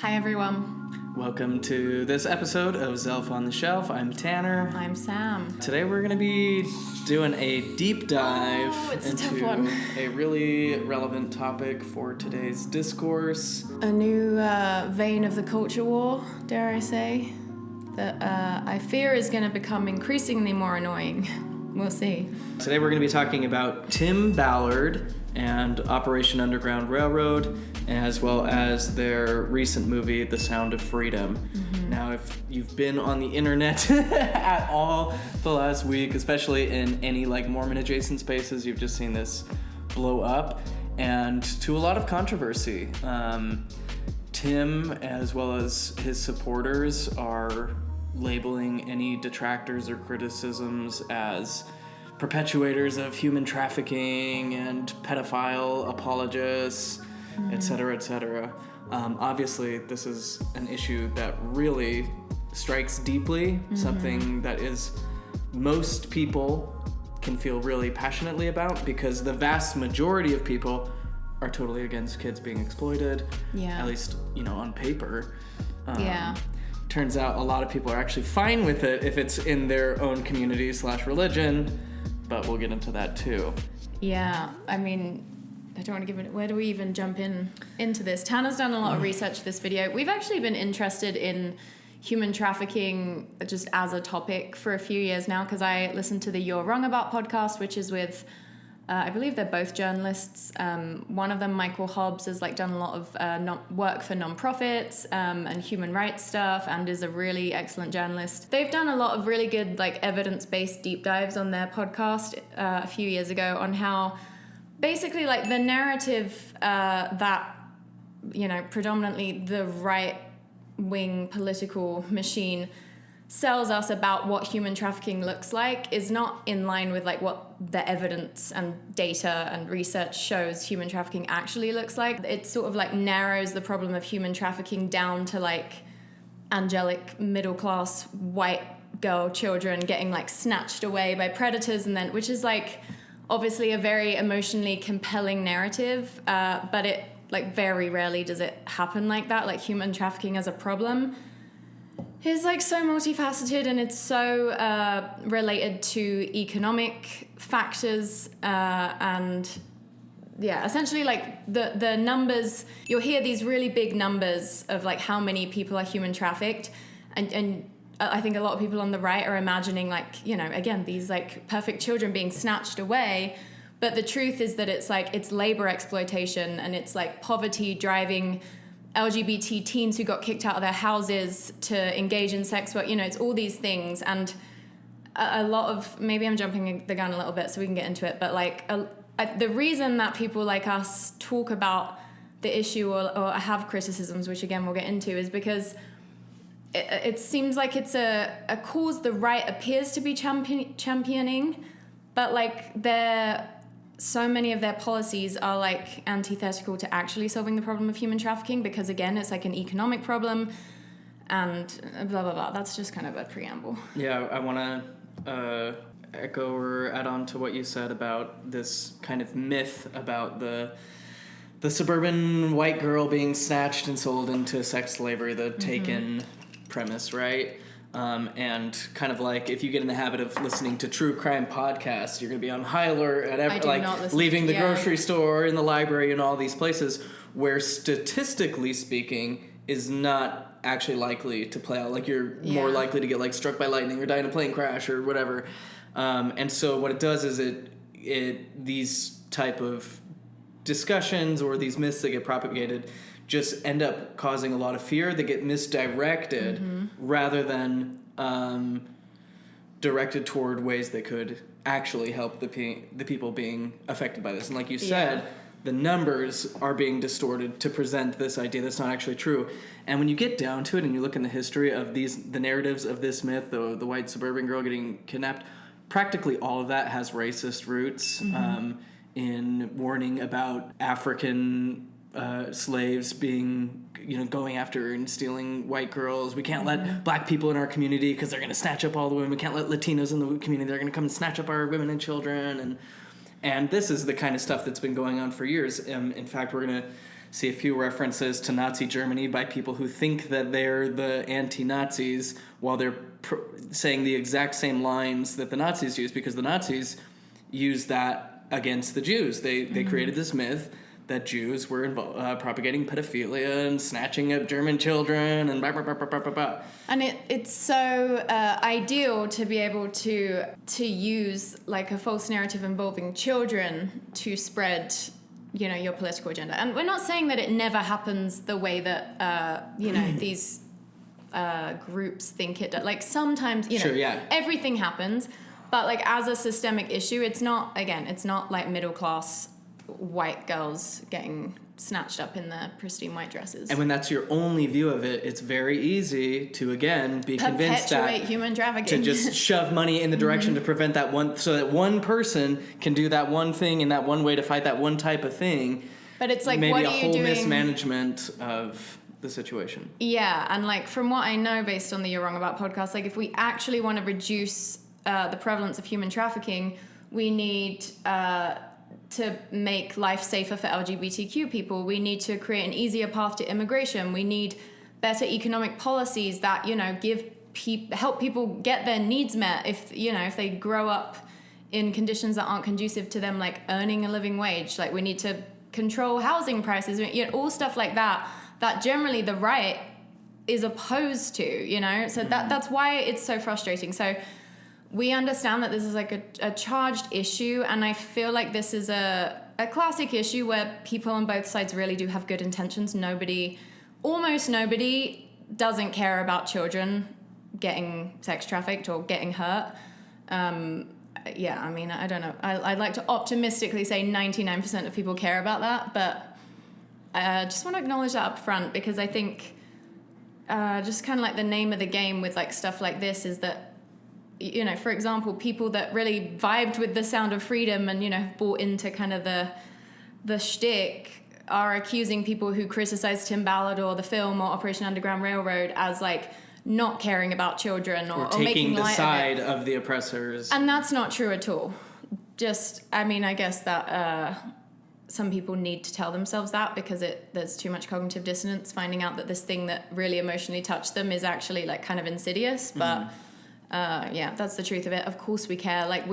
Hi everyone. Welcome to this episode of Zelf on the Shelf. I'm Tanner. I'm Sam. Today we're going to be doing a deep dive into a really relevant topic for today's discourse. A new vein of the culture war, dare I say, that I fear is going to become increasingly more annoying. We'll see. Today we're going to be talking about Tim Ballard and Operation Underground Railroad, as well as their recent movie, The Sound of Freedom. Mm-hmm. Now, if you've been on the internet at all the last week, especially in any Mormon-adjacent spaces, you've just seen this blow up, and to a lot of controversy. Tim, as well as his supporters, are labeling any detractors or criticisms as perpetuators of human trafficking and pedophile apologists, etc., etc. Obviously, this is an issue that really strikes deeply, something that is most people can feel really passionately about, because the vast majority of people are totally against kids being exploited, at least, on paper. Turns out a lot of people are actually fine with it if it's in their own community/religion, but we'll get into that too. Yeah, I mean, I don't want to give it. Where do we even jump into this? Tanner's done a lot of research for this video. We've actually been interested in human trafficking just as a topic for a few years now, because I listened to the You're Wrong About podcast, which is with, I believe they're both journalists. One of them, Michael Hobbs, has done a lot of work for nonprofits and human rights stuff, and is a really excellent journalist. They've done a lot of really good evidence-based deep dives on their podcast a few years ago on how basically the narrative that predominantly the right-wing political machine sells us about what human trafficking looks like is not in line with what the evidence and data and research shows human trafficking actually looks like. It sort of narrows the problem of human trafficking down to angelic middle class white girl children getting snatched away by predators, and then which is obviously a very emotionally compelling narrative, but it very rarely does it happen like that. Human trafficking as a problem is so multifaceted, and it's so related to economic factors, and essentially the numbers. You'll hear these really big numbers of how many people are human trafficked, and I think a lot of people on the right are imagining again these perfect children being snatched away, but the truth is that it's labor exploitation, and it's poverty driving LGBT teens who got kicked out of their houses to engage in sex work. It's all these things, and a lot of, maybe I'm jumping the gun a little bit so we can get into it, but the reason that people like us talk about the issue or have criticisms, which again we'll get into, is because it seems like it's a cause the right appears to be championing, but so many of their policies are antithetical to actually solving the problem of human trafficking, because again it's an economic problem and blah blah blah. That's just kind of a preamble. Yeah, I want to echo or add on to what you said about this kind of myth about the suburban white girl being snatched and sold into sex slavery, the Taken premise, right? And kind of if you get in the habit of listening to true crime podcasts, you're going to be on high alert at leaving the grocery store, in the library, and all these places where statistically speaking is not actually likely to play out. You're more likely to get struck by lightning or die in a plane crash or whatever. And so what it does is it these type of discussions or these myths that get propagated just end up causing a lot of fear. They get misdirected rather than directed toward ways that could actually help the people being affected by this. And like you said, the numbers are being distorted to present this idea that's not actually true. And when you get down to it and you look in the history of the narratives of this myth, the white suburban girl getting kidnapped, practically all of that has racist roots in warning about African slaves being, going after and stealing white girls. We can't let black people in our community because they're going to snatch up all the women. We can't let Latinos in the community. They're going to come and snatch up our women and children. And this is the kind of stuff that's been going on for years. In fact, we're going to see a few references to Nazi Germany by people who think that they're the anti-Nazis while they're saying the exact same lines that the Nazis used, because the Nazis used that against the Jews. They created this myth that Jews were propagating pedophilia and snatching up German children and blah, blah, blah, blah, blah, blah. And it's so ideal to be able to use like a false narrative involving children to spread, your political agenda. And we're not saying that it never happens the way that, these groups think it does. Like sometimes, Sure, yeah. everything happens, but like as a systemic issue, it's not like middle class white girls getting snatched up in their pristine white dresses. And when that's your only view of it, it's very easy to, again, be convinced that... Perpetuate human trafficking. To just shove money in the direction to prevent that one... So that one person can do that one thing in that one way to fight that one type of thing. But it's like, maybe what are you doing? Maybe a whole mismanagement of the situation. Yeah, and like from what I know based on the You're Wrong About podcast, like if we actually want to reduce the prevalence of human trafficking, we need... to make life safer for LGBTQ people. We need to create an easier path to immigration. We need better economic policies that, help people get their needs met if they grow up in conditions that aren't conducive to them, like earning a living wage. Like we need to control housing prices, all stuff like that generally the right is opposed to, so that's why it's so frustrating. So we understand that this is like a charged issue, and I feel like this is a classic issue where people on both sides really do have good intentions. Almost nobody doesn't care about children getting sex trafficked or getting hurt. I don't know. I'd like to optimistically say 99% of people care about that, but I just want to acknowledge that up front, because I think just kind of like the name of the game with like stuff like this is that, for example, people that really vibed with the sound of freedom and, have bought into kind of the shtick are accusing people who criticize Tim Ballard or the film or Operation Underground Railroad as like not caring about children or taking making the light side of the oppressors. And that's not true at all. I guess that some people need to tell themselves that, because there's too much cognitive dissonance finding out that this thing that really emotionally touched them is actually like kind of insidious, but... that's the truth of it. Of course we care. Like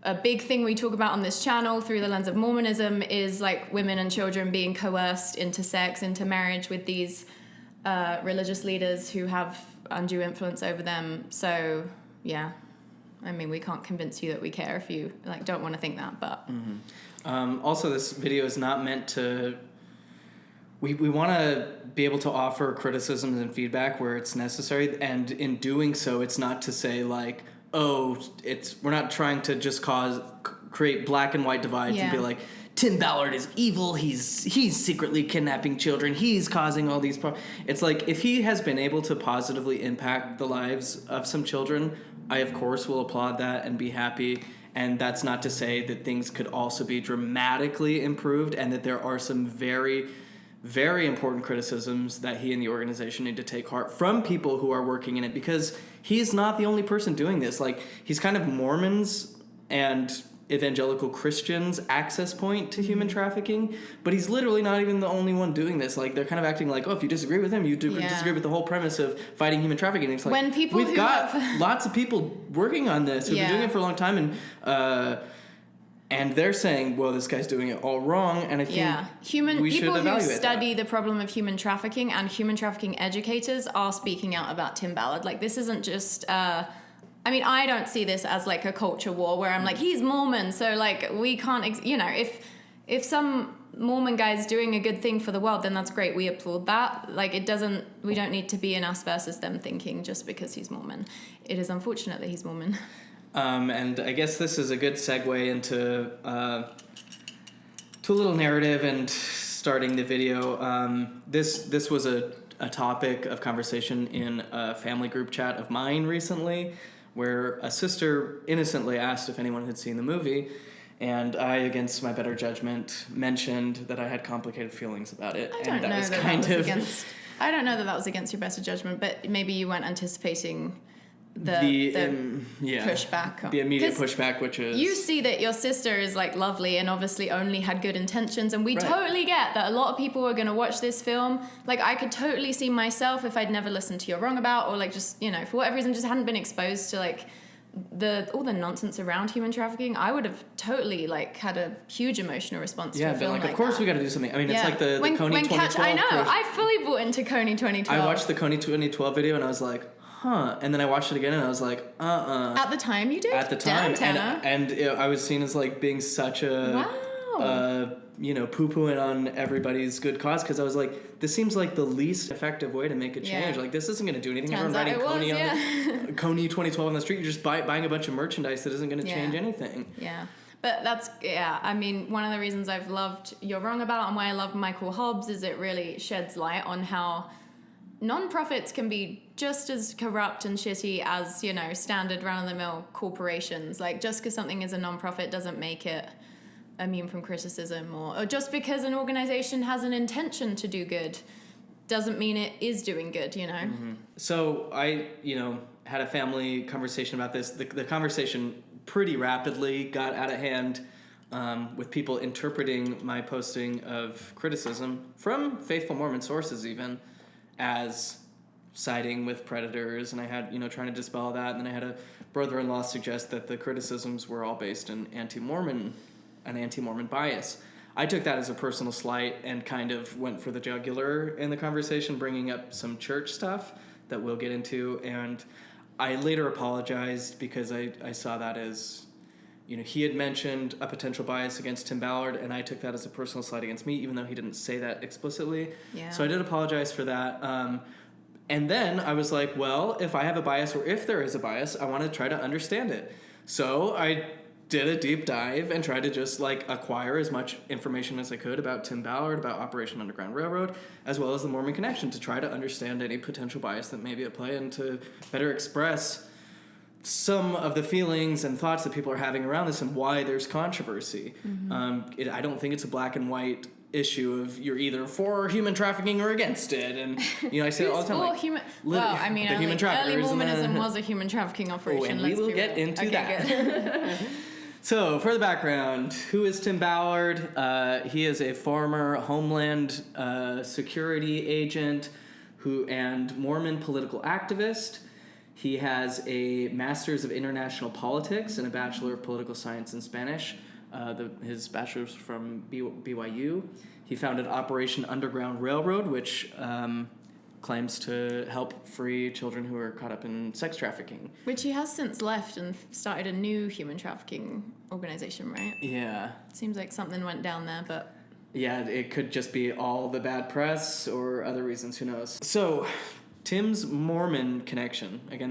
a big thing we talk about on this channel through the lens of Mormonism is like women and children being coerced into sex, into marriage with these religious leaders who have undue influence over them. So yeah, we can't convince you that we care if you like don't want to think that, but also this video is not meant to... We want to be able to offer criticisms and feedback where it's necessary, and in doing so, it's not to say like, we're not trying to just create black and white divides and be like, Tim Ballard is evil, he's secretly kidnapping children, he's causing all these problems. It's like, if he has been able to positively impact the lives of some children, I of course will applaud that and be happy. And that's not to say that things could also be dramatically improved, and that there are some very, very important criticisms that he and the organization need to take heart from people who are working in it, because he's not the only person doing this. Like, he's kind of Mormons and evangelical Christians' access point to human trafficking, but he's literally not even the only one doing this. Like, they're kind of acting like, if you disagree with him, you disagree with the whole premise of fighting human trafficking. It's like, when people we've got lots of people working on this who've been doing it for a long time, and they're saying, well, this guy's doing it all wrong, and I think we should evaluate people who study the problem of human trafficking and human trafficking educators are speaking out about Tim Ballard. Like, this isn't just... I don't see this as, like, a culture war where I'm like, he's Mormon, so, like, we can't... if some Mormon guy's doing a good thing for the world, then that's great. We applaud that. Like, we don't need to be in us versus them thinking just because he's Mormon. It is unfortunate that he's Mormon. And I guess this is a good segue into to a little narrative and starting the video. This was a topic of conversation in a family group chat of mine recently, where a sister innocently asked if anyone had seen the movie, and I, against my better judgment, mentioned that I had complicated feelings about it. I don't know that that was against your better judgment, but maybe you weren't anticipating pushback on. The immediate pushback, which is... You see that your sister is like lovely and obviously only had good intentions, and we Right. totally get that a lot of people are going to watch this film. Like, I could totally see myself if I'd never listened to You're Wrong About, or like just, you know, for whatever reason, just hadn't been exposed to like all the nonsense around human trafficking, I would have totally like had a huge emotional response to a film like, like of course that. we got to do something. I mean, it's like the Coney 2012. I know, I fully bought into Coney 2012. I watched the Coney 2012 video and I was like, huh. And then I watched it again and I was like, At the time you did? At the time. Damn, Tanner. And I was seen as like being such a... Wow. Poo-pooing on everybody's good cause, because I was like, this seems like the least effective way to make a change. Yeah. Like, this isn't going to do anything. Turns Everyone writing out Coney Coney 2012 on the street, you're just buying a bunch of merchandise that isn't going to change anything. Yeah. But I mean, one of the reasons I've loved You're Wrong About and why I love Michael Hobbs is it really sheds light on how non-profits can be just as corrupt and shitty as, you know, standard run-of-the-mill corporations. Like, just because something is a non-profit doesn't make it immune from criticism, or just because an organization has an intention to do good doesn't mean it is doing good, you know? Mm-hmm. So I, had a family conversation about this. The conversation pretty rapidly got out of hand, with people interpreting my posting of criticism from faithful Mormon sources even as siding with predators, and I had, trying to dispel that, and then I had a brother-in-law suggest that the criticisms were all based in an anti-Mormon bias. I took that as a personal slight and kind of went for the jugular in the conversation, bringing up some church stuff that we'll get into, and I later apologized because I saw that as, he had mentioned a potential bias against Tim Ballard, and I took that as a personal slight against me, even though he didn't say that explicitly. Yeah. So I did apologize for that. And then I was like, well, if I have a bias, or if there is a bias, I want to try to understand it. So I did a deep dive and tried to just acquire as much information as I could about Tim Ballard, about Operation Underground Railroad, as well as the Mormon Connection, to try to understand any potential bias that may be at play and to better express some of the feelings and thoughts that people are having around this and why there's controversy. Mm-hmm. I don't think it's a black and white issue of you're either for human trafficking or against it, and I say it all the time. Early Mormonism was a human trafficking operation. And we will get into that. So, for the background, who is Tim Ballard? He is a former Homeland Security agent and Mormon political activist. He has a Master's of International Politics and a Bachelor of Political Science in Spanish. His bachelor's from BYU. He founded Operation Underground Railroad, which claims to help free children who are caught up in sex trafficking. Which he has since left and started a new human trafficking organization, right? Yeah. Seems like something went down there, but... Yeah, it could just be all the bad press or other reasons, who knows. So, Tim's Mormon connection, again,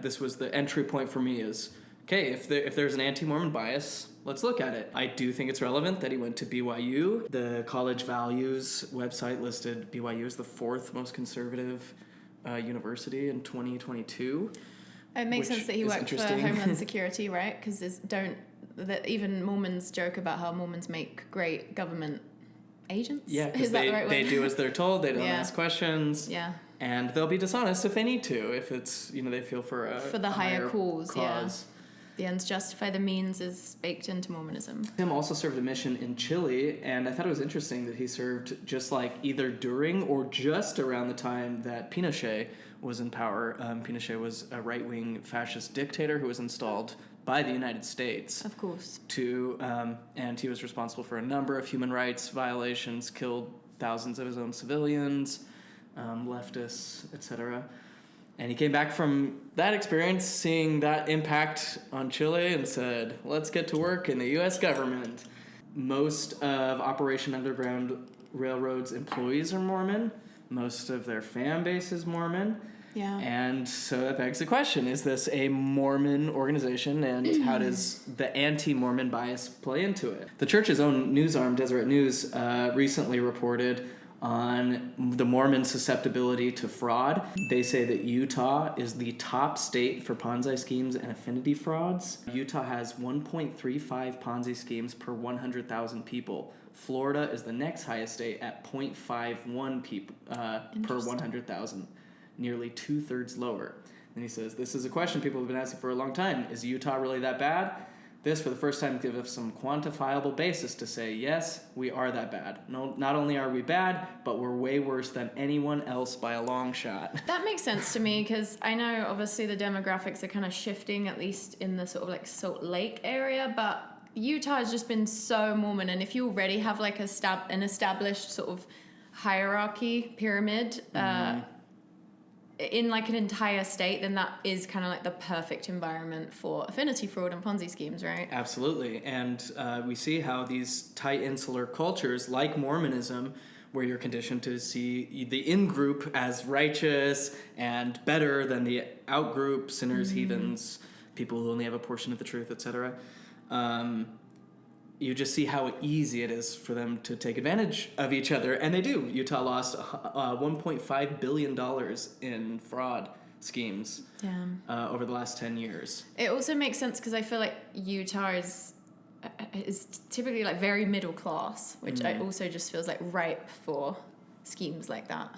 this was the entry point for me is, okay, if there's an anti-Mormon bias, let's look at it. I do think it's relevant that he went to BYU. The College Values website listed BYU as the 4th most conservative university in 2022. It makes sense that he worked for Homeland Security, right? Because even Mormons joke about how Mormons make great government agents. Yeah, because they do as they're told. They don't ask questions. Yeah. And they'll be dishonest if they need to, if it's, they feel for the higher cause. Yeah. The ends justify the means is baked into Mormonism. Tim also served a mission in Chile, and I thought it was interesting that he served just either during or just around the time that Pinochet was in power. Pinochet was a right-wing fascist dictator who was installed by the United States. Of course. And he was responsible for a number of human rights violations, killed thousands of his own civilians, leftists, etc. And he came back from that experience, seeing that impact on Chile, and said, let's get to work in the U.S. government. Most of Operation Underground Railroad's employees are Mormon. Most of their fan base is Mormon. Yeah. And so that begs the question, is this a Mormon organization, and how does the anti-Mormon bias play into it? The church's own news arm, Deseret News, recently reported on the Mormon susceptibility to fraud. They say that Utah is the top state for Ponzi schemes and affinity frauds. Utah has 1.35 Ponzi schemes per 100,000 people. Florida is the next highest state at 0.51 people per 100,000, nearly 2/3 lower. And he says, this is a question people have been asking for a long time. Is Utah really that bad? This, for the first time, gives us some quantifiable basis to say, yes, we are that bad. No, not only are we bad, but we're way worse than anyone else by a long shot. That makes sense to me, because I know obviously the demographics are kind of shifting, at least in the sort of like Salt Lake area, but Utah has just been so Mormon, and if you already have like an established sort of hierarchy pyramid in like an entire state, then that is kind of like the perfect environment for affinity fraud and Ponzi schemes, right? Absolutely. And we see how these tight insular cultures like Mormonism, where you're conditioned to see the in-group as righteous and better than the out-group, sinners, heathens, people who only have a portion of the truth, etc. You just see how easy it is for them to take advantage of each other. And they do. Utah lost $1.5 billion in fraud schemes over the last 10 years. It also makes sense because I feel like Utah is typically like very middle class, which I also just feels like ripe for schemes like that.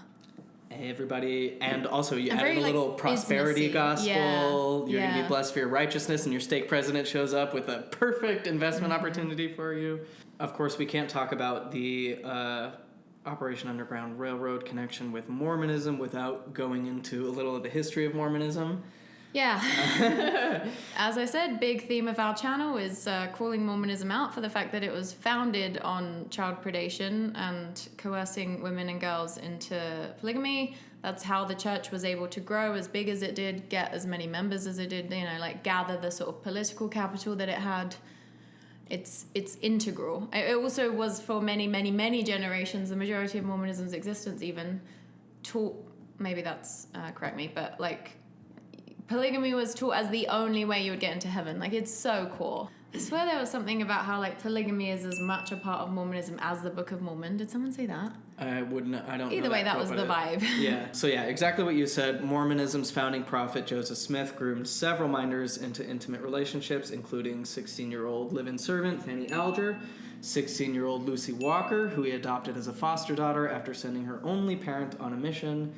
Everybody, and also you add very, a little like, prosperity businessy. gospel. You're going to Yeah. be blessed for your righteousness, and your stake president shows up with a perfect investment opportunity for you. Of course, we can't talk about the Operation Underground Railroad connection with Mormonism without going into a little of the history of Mormonism. Yeah. As I said, big theme of our channel is calling Mormonism out for the fact that it was founded on child predation and coercing women and girls into polygamy. That's how the church was able to grow as big as it did, get as many members as it did, like gather the sort of political capital that it had. It's integral. It also was for many, many, many generations, the majority of Mormonism's existence even taught, maybe that's, correct me, but like, polygamy was taught as the only way you would get into heaven. Like, it's so core. I swear there was something about how, like, polygamy is as much a part of Mormonism as the Book of Mormon. Did someone say that? I don't know. Either way, that was the vibe. Yeah. So, yeah, exactly what you said. Mormonism's founding prophet, Joseph Smith, groomed several minors into intimate relationships, including 16-year-old live-in servant Fanny Alger, 16-year-old Lucy Walker, who he adopted as a foster daughter after sending her only parent on a mission,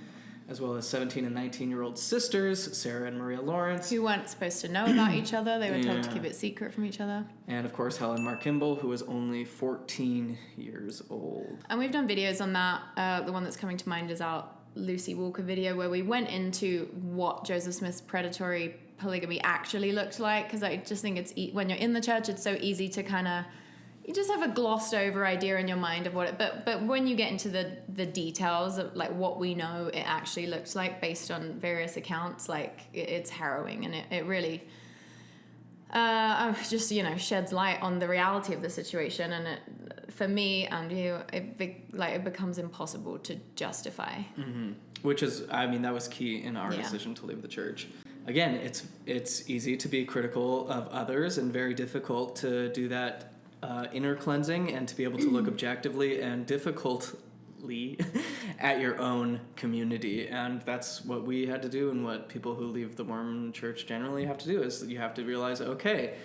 as well as 17 and 19-year-old sisters, Sarah and Maria Lawrence. Who weren't supposed to know about each other. They were told to keep it secret from each other. And, of course, Helen Mark Kimball, who was only 14 years old. And we've done videos on that. The one that's coming to mind is our Lucy Walker video, where we went into what Joseph Smith's predatory polygamy actually looked like. Because I just think when you're in the church, it's so easy to kind of... You just have a glossed over idea in your mind of what it, but when you get into the details of like what we know it actually looks like based on various accounts, like it's harrowing, and it really just sheds light on the reality of the situation, and it, for me and you, it becomes impossible to justify. Mm-hmm. Which is, that was key in our decision to leave the church. Again, it's easy to be critical of others and very difficult to do that. Inner cleansing and to be able to look objectively and difficultly at your own community. And that's what we had to do, and what people who leave the Mormon church generally have to do, is you have to realize, okay,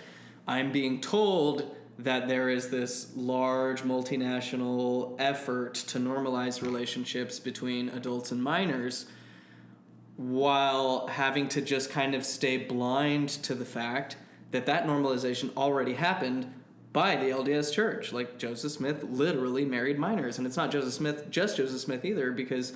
I'm being told that there is this large multinational effort to normalize relationships between adults and minors, while having to just kind of stay blind to the fact that normalization already happened by the LDS Church. Like, Joseph Smith literally married minors. And it's not just Joseph Smith either, because,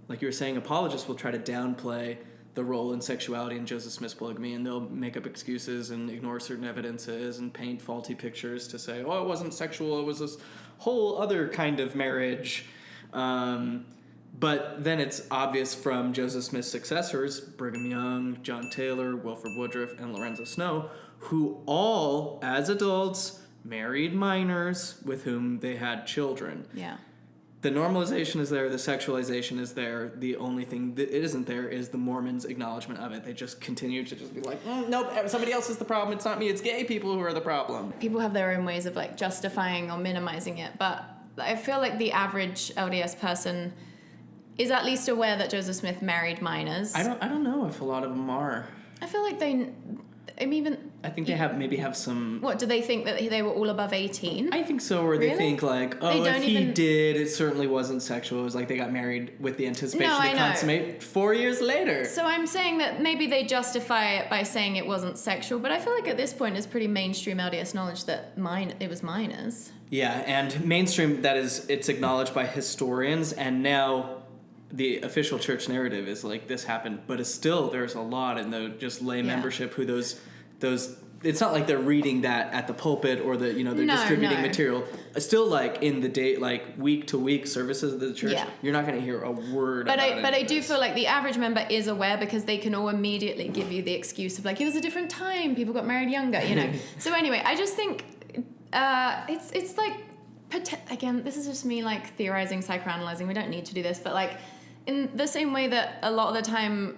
like you were saying, apologists will try to downplay the role in sexuality in Joseph Smith's polygamy, and they'll make up excuses and ignore certain evidences and paint faulty pictures to say, oh, it wasn't sexual, it was this whole other kind of marriage. But then it's obvious from Joseph Smith's successors, Brigham Young, John Taylor, Wilford Woodruff, and Lorenzo Snow, who all, as adults, married minors with whom they had children. Yeah. The normalization is there, the sexualization is there. The only thing that it isn't there is the Mormons' acknowledgement of it. They just continue to just be like, nope, somebody else is the problem. It's not me. It's gay people who are the problem. People have their own ways of like justifying or minimizing it, but I feel like the average LDS person is at least aware that Joseph Smith married minors. I don't know if a lot of them are. I feel like I think they have some. What, do they think that they were all above 18? I think so, or Really? they think like, oh, if he did, it certainly wasn't sexual. It was like they got married with the anticipation to consummate 4 years later. So I'm saying that maybe they justify it by saying it wasn't sexual, but I feel like at this point it's pretty mainstream LDS knowledge that it was minors. Yeah, and mainstream, it's acknowledged by historians, and now the official church narrative is like this happened, but it's still, there's a lot in the just lay membership who those it's not like they're reading that at the pulpit or they're distributing material. Still, like in the day, like week to week services of the church, you're not going to hear a word about it. But I do feel like the average member is aware because they can all immediately give you the excuse of like, it was a different time, people got married younger, you know. So anyway, I just think it's like, again, this is just me like theorizing, psychoanalyzing. We don't need to do this, but like, in the same way that a lot of the time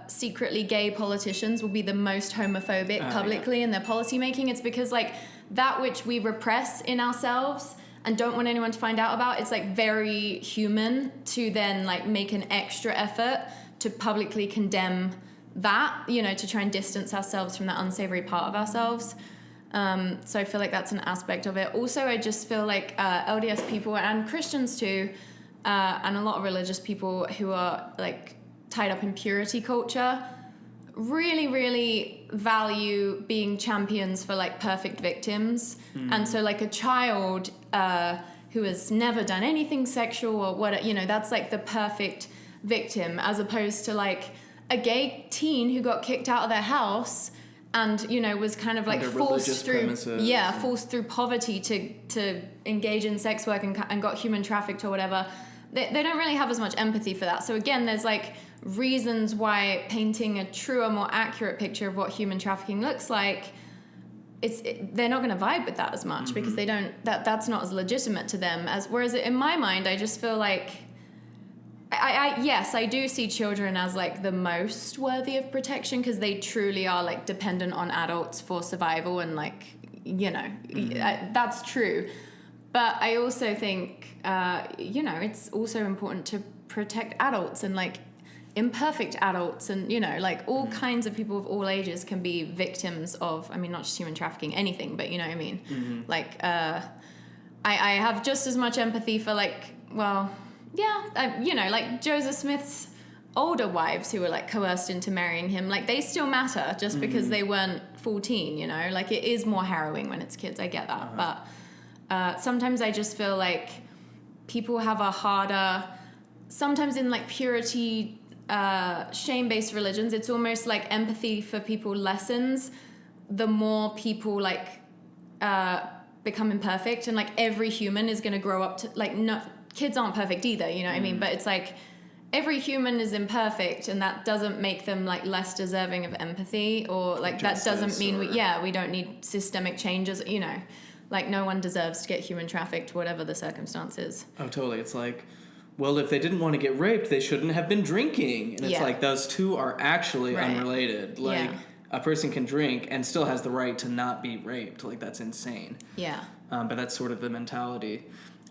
secretly gay politicians will be the most homophobic publicly in their policy making, it's because like that which we repress in ourselves and don't want anyone to find out about, it's like very human to then like make an extra effort to publicly condemn that, you know, to try and distance ourselves from that unsavory part of ourselves. So I feel like that's an aspect of it. Also, I just feel like LDS people and Christians too, and a lot of religious people who are like tied up in purity culture really, really value being champions for like perfect victims. And so like a child who has never done anything sexual or what, you know, that's like the perfect victim, as opposed to like a gay teen who got kicked out of their house and, you know, was kind of like forced through poverty to engage in sex work and got human trafficked or whatever. They don't really have as much empathy for that. So again, there's like reasons why painting a truer, more accurate picture of what human trafficking looks like, they're not going to vibe with that as much because they don't, that's not as legitimate to them as, whereas in my mind, I just feel like, yes, I do see children as like the most worthy of protection because they truly are like dependent on adults for survival and like, you know, that's true. But I also think, you know, it's also important to protect adults and like imperfect adults and, you know, like all kinds of people of all ages can be victims of, I mean, not just human trafficking, anything, but you know what I mean? Like, I have just as much empathy for like, well, yeah, you know, like Joseph Smith's older wives who were like coerced into marrying him, like they still matter just because they weren't 14, you know? Like it is more harrowing when it's kids, I get that, but... sometimes I just feel like people have a harder, sometimes in like purity, shame-based religions, it's almost like empathy for people lessens the more people like become imperfect, and like every human is going to grow up to like, no, kids aren't perfect either, you know what I mean? But it's like every human is imperfect, and that doesn't make them like less deserving of empathy, or like that doesn't mean we don't need systemic changes, you know. Like, no one deserves to get human trafficked, whatever the circumstances. Oh, totally. It's like, well, if they didn't want to get raped, they shouldn't have been drinking. And it's like, those two are actually unrelated. Like, a person can drink and still has the right to not be raped. Like, that's insane. Yeah. But that's sort of the mentality.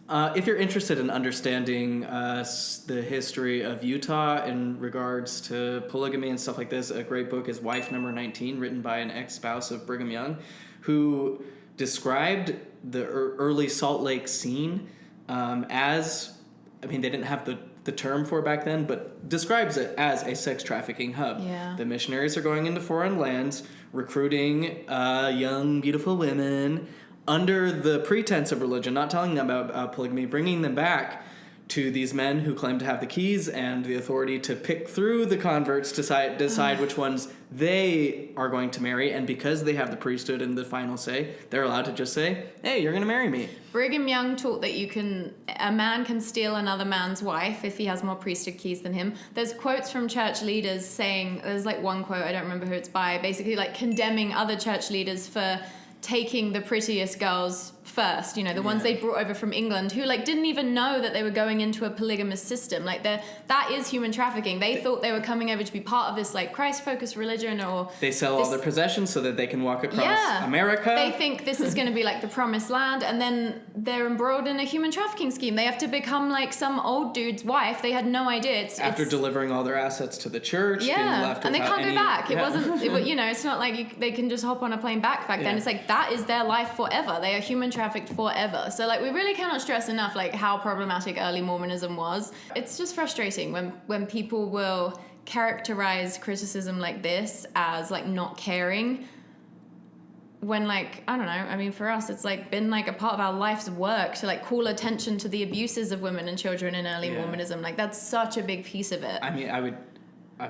If you're interested in understanding the history of Utah in regards to polygamy and stuff like this, a great book is Wife Number 19, written by an ex-spouse of Brigham Young, who... described the early Salt Lake scene as, I mean, they didn't have the term for it back then, but describes it as a sex trafficking hub. Yeah. The missionaries are going into foreign lands, recruiting young, beautiful women under the pretense of religion, not telling them about polygamy, bringing them back to these men who claim to have the keys and the authority to pick through the converts, decide which ones they are going to marry, and because they have the priesthood and the final say, they're allowed to just say, hey, you're going to marry me. Brigham Young taught that a man can steal another man's wife if he has more priesthood keys than him. There's quotes from church leaders saying, there's like one quote, I don't remember who it's by, basically like condemning other church leaders for taking the prettiest girls first, you know, the ones they brought over from England, who like didn't even know that they were going into a polygamous system. Like that is human trafficking. They thought they were coming over to be part of this like Christ-focused religion, or they sell all their possessions so that they can walk across America. They think this is going to be like the promised land, and then they're embroiled in a human trafficking scheme. They have to become like some old dude's wife. They had no idea. After delivering all their assets to the church, being left and they can't go back. It wasn't, you know, it's not like they can just hop on a plane back then. It's like that is their life forever. They are human trafficked forever. So like we really cannot stress enough like how problematic early Mormonism was. It's just frustrating when people will characterize criticism like this as like not caring, when like, I don't know, I mean for us it's like been like a part of our life's work to like call attention to the abuses of women and children in early Mormonism. Like that's such a big piece of it. I mean, I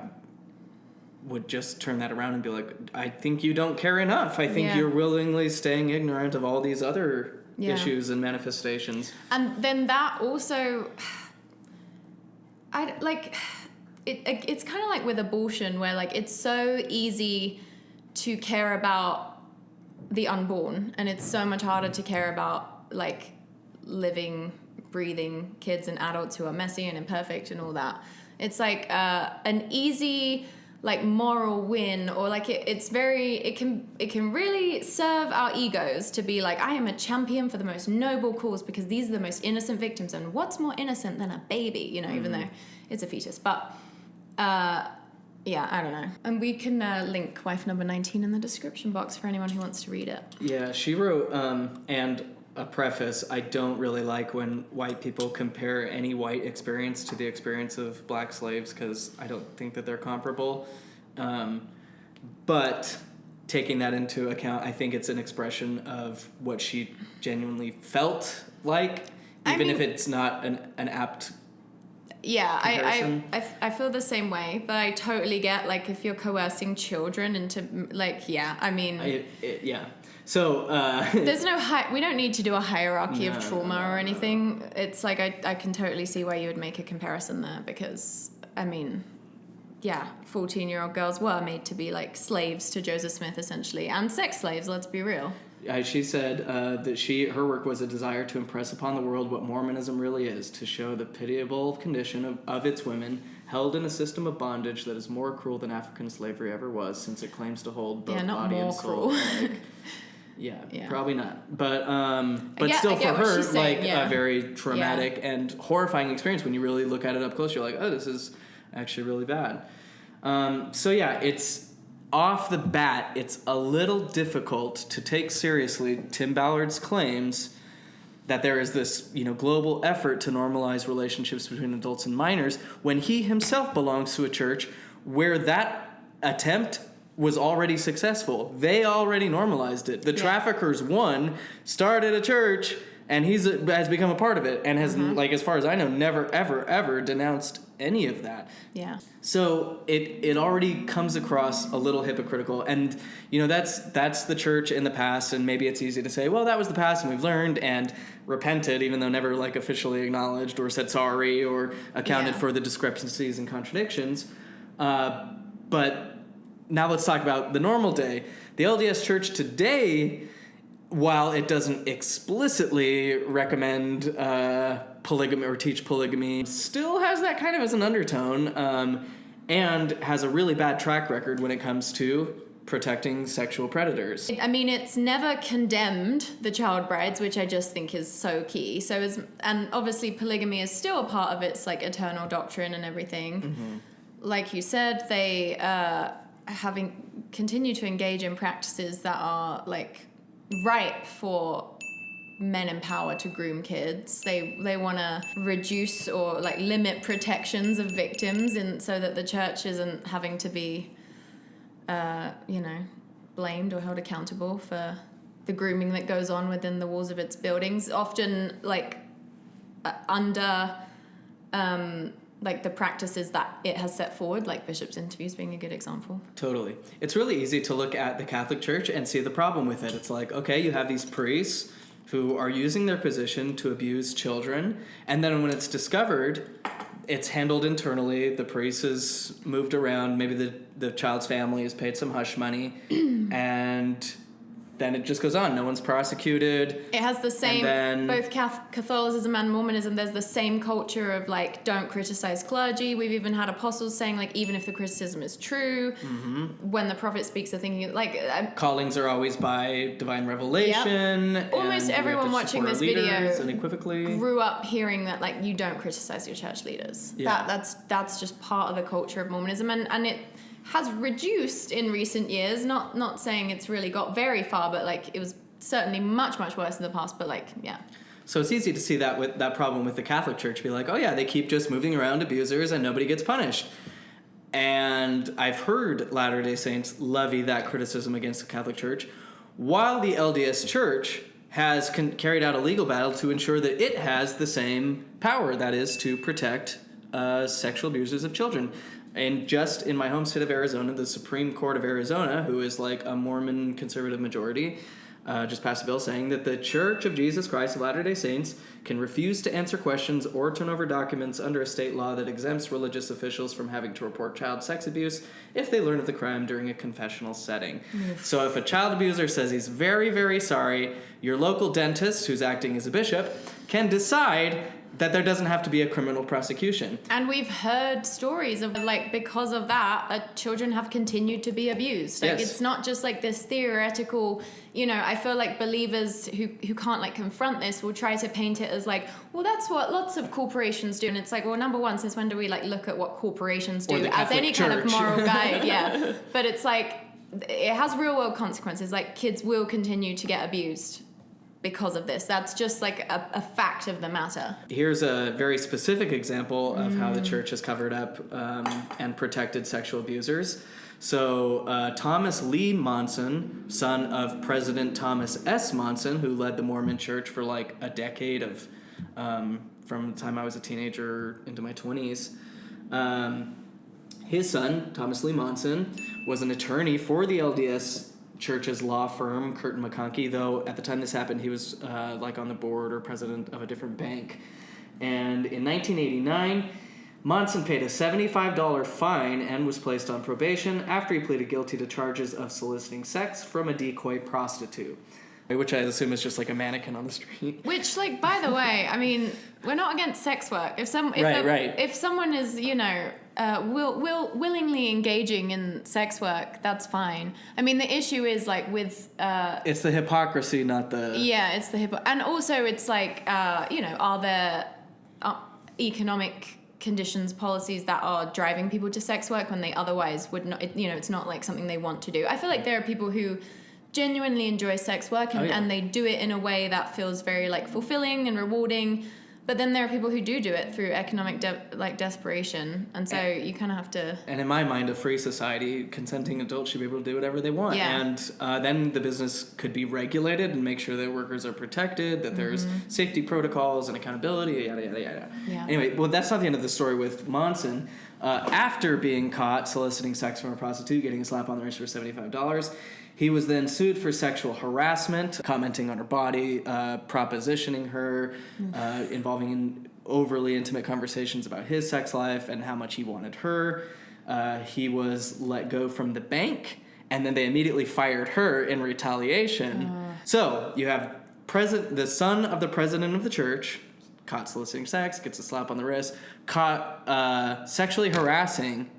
would just turn that around and be like, I think you don't care enough. I think you're willingly staying ignorant of all these other issues and manifestations. And then that also, it's kind of like with abortion, where like it's so easy to care about the unborn, and it's so much harder to care about like living, breathing kids and adults who are messy and imperfect and all that. It's like an easy like moral win, or like it can really serve our egos to be like, I am a champion for the most noble cause because these are the most innocent victims, and what's more innocent than a baby, you know, even though it's a fetus. But I don't know. And we can link wife number 19 in the description box for anyone who wants to read it. Yeah, she wrote, and a preface, I don't really like when white people compare any white experience to the experience of black slaves, because I don't think that they're comparable. But taking that into account, I think it's an expression of what she genuinely felt like, even if it's not an apt comparison. I feel the same way, but I totally get like if you're coercing children into like, So there's no we don't need to do a hierarchy of trauma or anything. It's like I can totally see why you would make a comparison there, because I mean, 14-year-old girls were made to be like slaves to Joseph Smith essentially, and sex slaves, let's be real. She said that her work was a desire to impress upon the world what Mormonism really is, to show the pitiable condition of its women held in a system of bondage that is more cruel than African slavery ever was, since it claims to hold both body and soul. Probably not. But still for her, like a very traumatic and horrifying experience when you really look at it up close. You're like, oh, this is actually really bad. It's off the bat, it's a little difficult to take seriously Tim Ballard's claims that there is this, global effort to normalize relationships between adults and minors, when he himself belongs to a church where that attempt was already successful. They already normalized it. The traffickers, started a church, and has become a part of it, and has, like, as far as I know, never, ever, ever denounced any of that. Yeah. So it already comes across a little hypocritical, and that's the church in the past, and maybe it's easy to say, well, that was the past, and we've learned and repented, even though never like officially acknowledged or said sorry or accounted for the discrepancies and contradictions. But now let's talk about the normal day. The LDS Church today, while it doesn't explicitly recommend polygamy or teach polygamy, still has that kind of as an undertone, and has a really bad track record when it comes to protecting sexual predators. I mean, it's never condemned the child brides, which I just think is so key. And obviously polygamy is still a part of its like eternal doctrine and everything. Like you said, they having continue to engage in practices that are like ripe for men in power to groom kids. They want to reduce or like limit protections of victims, and so that the church isn't having to be blamed or held accountable for the grooming that goes on within the walls of its buildings, often like under like the practices that it has set forward, like bishops' interviews being a good example. Totally. It's really easy to look at the Catholic Church and see the problem with it. It's like, okay, you have these priests who are using their position to abuse children, and then when it's discovered, it's handled internally. The priest is moved around. Maybe the child's family is paid some hush money, and then it just goes on. No one's prosecuted. It has the same, both Catholicism and Mormonism, there's the same culture of, like, don't criticize clergy. We've even had apostles saying, like, even if the criticism is true, when the prophet speaks, they're thinking, like... Callings are always by divine revelation. Yep. Almost everyone watching this video unequivocally grew up hearing that, like, you don't criticize your church leaders. Yeah. That's just part of the culture of Mormonism, and it has reduced in recent years, not saying it's really got very far, but, like, it was certainly much, much worse in the past, but, like, yeah. So it's easy to see that with that problem with the Catholic Church, be like, oh yeah, they keep just moving around abusers and nobody gets punished. And I've heard Latter-day Saints levy that criticism against the Catholic Church, while the LDS Church has carried out a legal battle to ensure that it has the same power, that is, to protect sexual abusers of children. And just in my home state of Arizona, the Supreme Court of Arizona, who is like a Mormon conservative majority, just passed a bill saying that the Church of Jesus Christ of Latter-day Saints can refuse to answer questions or turn over documents under a state law that exempts religious officials from having to report child sex abuse if they learn of the crime during a confessional setting. So if a child abuser says he's very, very sorry, your local dentist, who's acting as a bishop, can decide that there doesn't have to be a criminal prosecution. And we've heard stories of, like, because of that, children have continued to be abused. Like, yes. It's not just, like, this theoretical, you know, I feel like believers who can't, like, confront this will try to paint it as, like, well, that's what lots of corporations do. And it's like, well, number one, since when do we, like, look at what corporations do as any kind of moral guide? Yeah. But it's like, it has real world consequences. Like, kids will continue to get abused because of this. That's just like a fact of the matter. Here's a very specific example of how the church has covered up and protected sexual abusers. So Thomas Lee Monson, son of President Thomas S. Monson, who led the Mormon Church for like a decade of from the time I was a teenager into my 20s. His son, Thomas Lee Monson, was an attorney for the LDS Church's law firm, Curtin McConkie, though at the time this happened, he was like on the board or president of a different bank. And in 1989, Monson paid a $75 fine and was placed on probation after he pleaded guilty to charges of soliciting sex from a decoy prostitute, which I assume is just like a mannequin on the street. Which, like, by the way, I mean, we're not against sex work. If someone is, you know, willingly engaging in sex work, that's fine. I mean, the issue is, like, with... it's the hypocrisy, not the... Yeah, it's the and also it's like, you know, are there economic conditions, policies that are driving people to sex work when they otherwise would not, you know, it's not like something they want to do. I feel like there are people who genuinely enjoy sex work and they do it in a way that feels very, like, fulfilling and rewarding. But then there are people who do it through economic desperation, and so you kind of have to... And in my mind, a free society, consenting adults should be able to do whatever they want. Yeah. And then the business could be regulated and make sure that workers are protected, that there's safety protocols and accountability, yada, yada, yada. Yeah. Anyway, well, that's not the end of the story with Monson. After being caught soliciting sex from a prostitute, getting a slap on the wrist for $75, he was then sued for sexual harassment, commenting on her body, propositioning her, involving in overly intimate conversations about his sex life and how much he wanted her. He was let go from the bank, and then they immediately fired her in retaliation. So you have the son of the president of the church, caught soliciting sex, gets a slap on the wrist, caught sexually harassing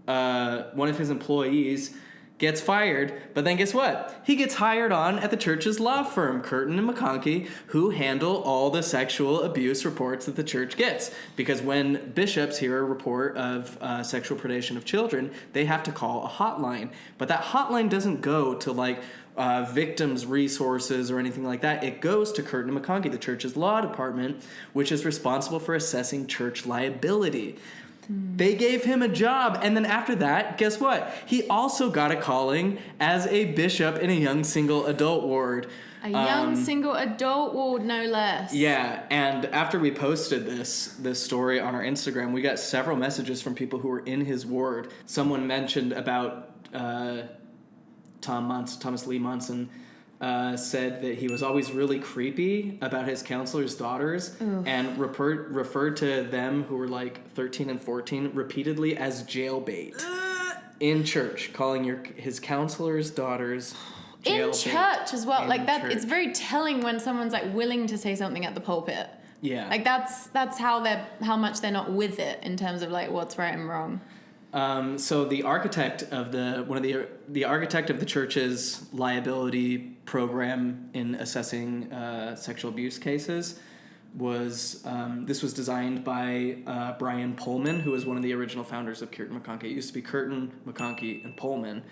one of his employees, gets fired, but then guess what? He gets hired on at the church's law firm, Curtin and McConkie, who handle all the sexual abuse reports that the church gets. Because when bishops hear a report of sexual predation of children, they have to call a hotline. But that hotline doesn't go to, like, victims' resources or anything like that. It goes to Curtin and McConkie, the church's law department, which is responsible for assessing church liability. They gave him a job, and then after that, guess what? He also got a calling as a bishop in a young single adult ward. A young single adult ward, no less. Yeah, and after we posted this story on our Instagram, we got several messages from people who were in his ward. Someone mentioned about Thomas Lee Monson. Said that he was always really creepy about his counselor's daughters. Oof. And referred to them, who were like 13 and 14, repeatedly as jailbait in church, calling his counselor's daughters jail. In church as well. In Like that, church. it's very telling when someone's like willing to say something at the pulpit. Yeah. Like that's how much they're not with it in terms of like what's right and wrong. So the architect of the architect of the church's liability program in assessing sexual abuse cases was this was designed by Brian Pullman, who was one of the original founders of Curtin McConkie. It used to be Curtin, McConkie, and Pullman.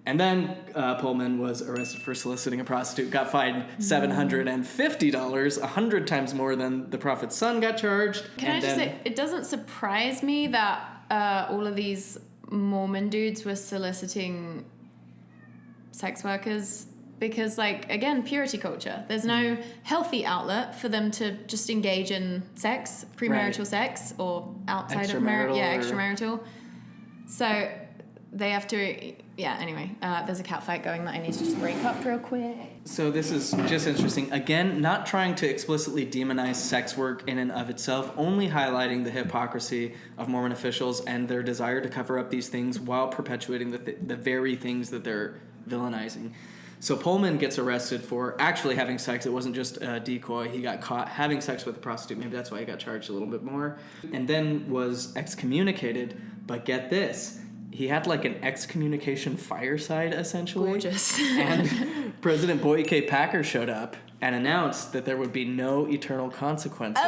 And then Pullman was arrested for soliciting a prostitute, got fined $750, 100 times more than the prophet's son got charged. Can I just say, it doesn't surprise me that all of these Mormon dudes were soliciting sex workers because, like, again, purity culture. There's no healthy outlet for them to just engage in sex, premarital sex, or outside of marriage. Yeah, extramarital. So they have to, anyway, there's a cat fight going that I need to just break up real quick. So this is just interesting. Again, not trying to explicitly demonize sex work in and of itself, only highlighting the hypocrisy of Mormon officials and their desire to cover up these things while perpetuating the very things that they're villainizing. So Pullman gets arrested for actually having sex. It wasn't just a decoy. He got caught having sex with a prostitute. Maybe that's why he got charged a little bit more. And then was excommunicated. But get this. He had like an excommunication fireside, essentially. Gorgeous. And President Boyd K. Packer showed up and announced that there would be no eternal consequences.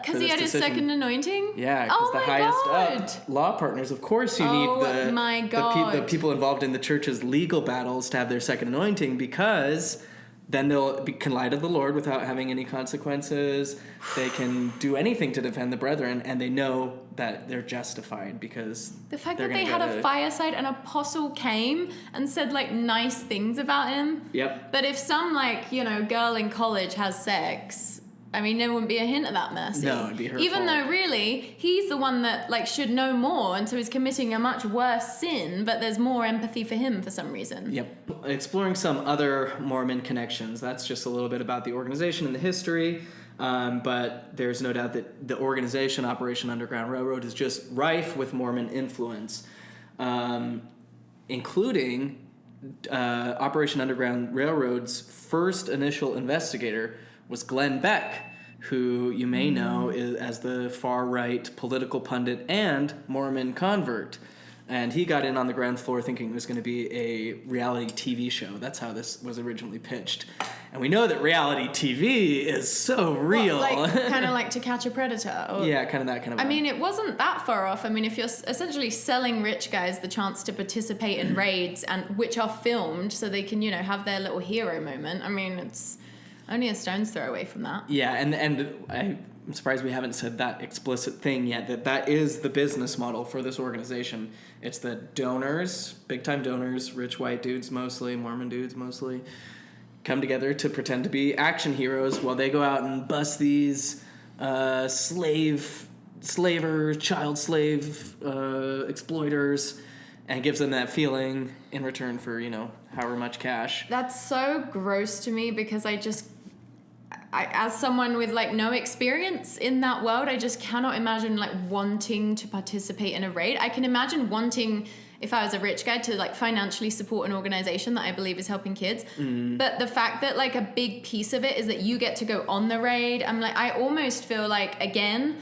Because he had his second anointing? Yeah, because the highest up law partners, of course you need the people involved in the church's legal battles to have their second anointing, because then can lie to the Lord without having any consequences. They can do anything to defend the brethren, and they know that they're justified because the fact that they had a fireside, an apostle came and said like nice things about him. Yep. But if some girl in college has sex, I mean, there wouldn't be a hint of that mercy. No, it'd be her Even fault. though really he's the one that like should know more, and so he's committing a much worse sin. But there's more empathy for him for some reason. Yep. Exploring some other Mormon connections. That's just a little bit about the organization and the history. But there's no doubt that the organization, Operation Underground Railroad, is just rife with Mormon influence, including Operation Underground Railroad's first initial investigator was Glenn Beck, who you may know as the far-right political pundit and Mormon convert. And he got in on the ground floor thinking it was going to be a reality TV show. That's how this was originally pitched. And we know that reality TV is so real. Kind of like To Catch a Predator. Or, yeah, kind of that kind of. I mean, it wasn't that far off. I mean, if you're essentially selling rich guys the chance to participate in raids, and which are filmed so they can, have their little hero moment, I mean, it's only a stone's throw away from that. Yeah, and I'm surprised we haven't said that explicit thing yet, that is the business model for this organization. It's the donors, big-time donors, rich white dudes mostly, Mormon dudes mostly, come together to pretend to be action heroes while they go out and bust these child slave exploiters, and gives them that feeling in return for, however much cash. That's so gross to me because I as someone with no experience in that world, I just cannot imagine wanting to participate in a raid. I can imagine wanting, if I was a rich guy, to financially support an organization that I believe is helping kids. But the fact that a big piece of it is that you get to go on the raid, I almost feel again,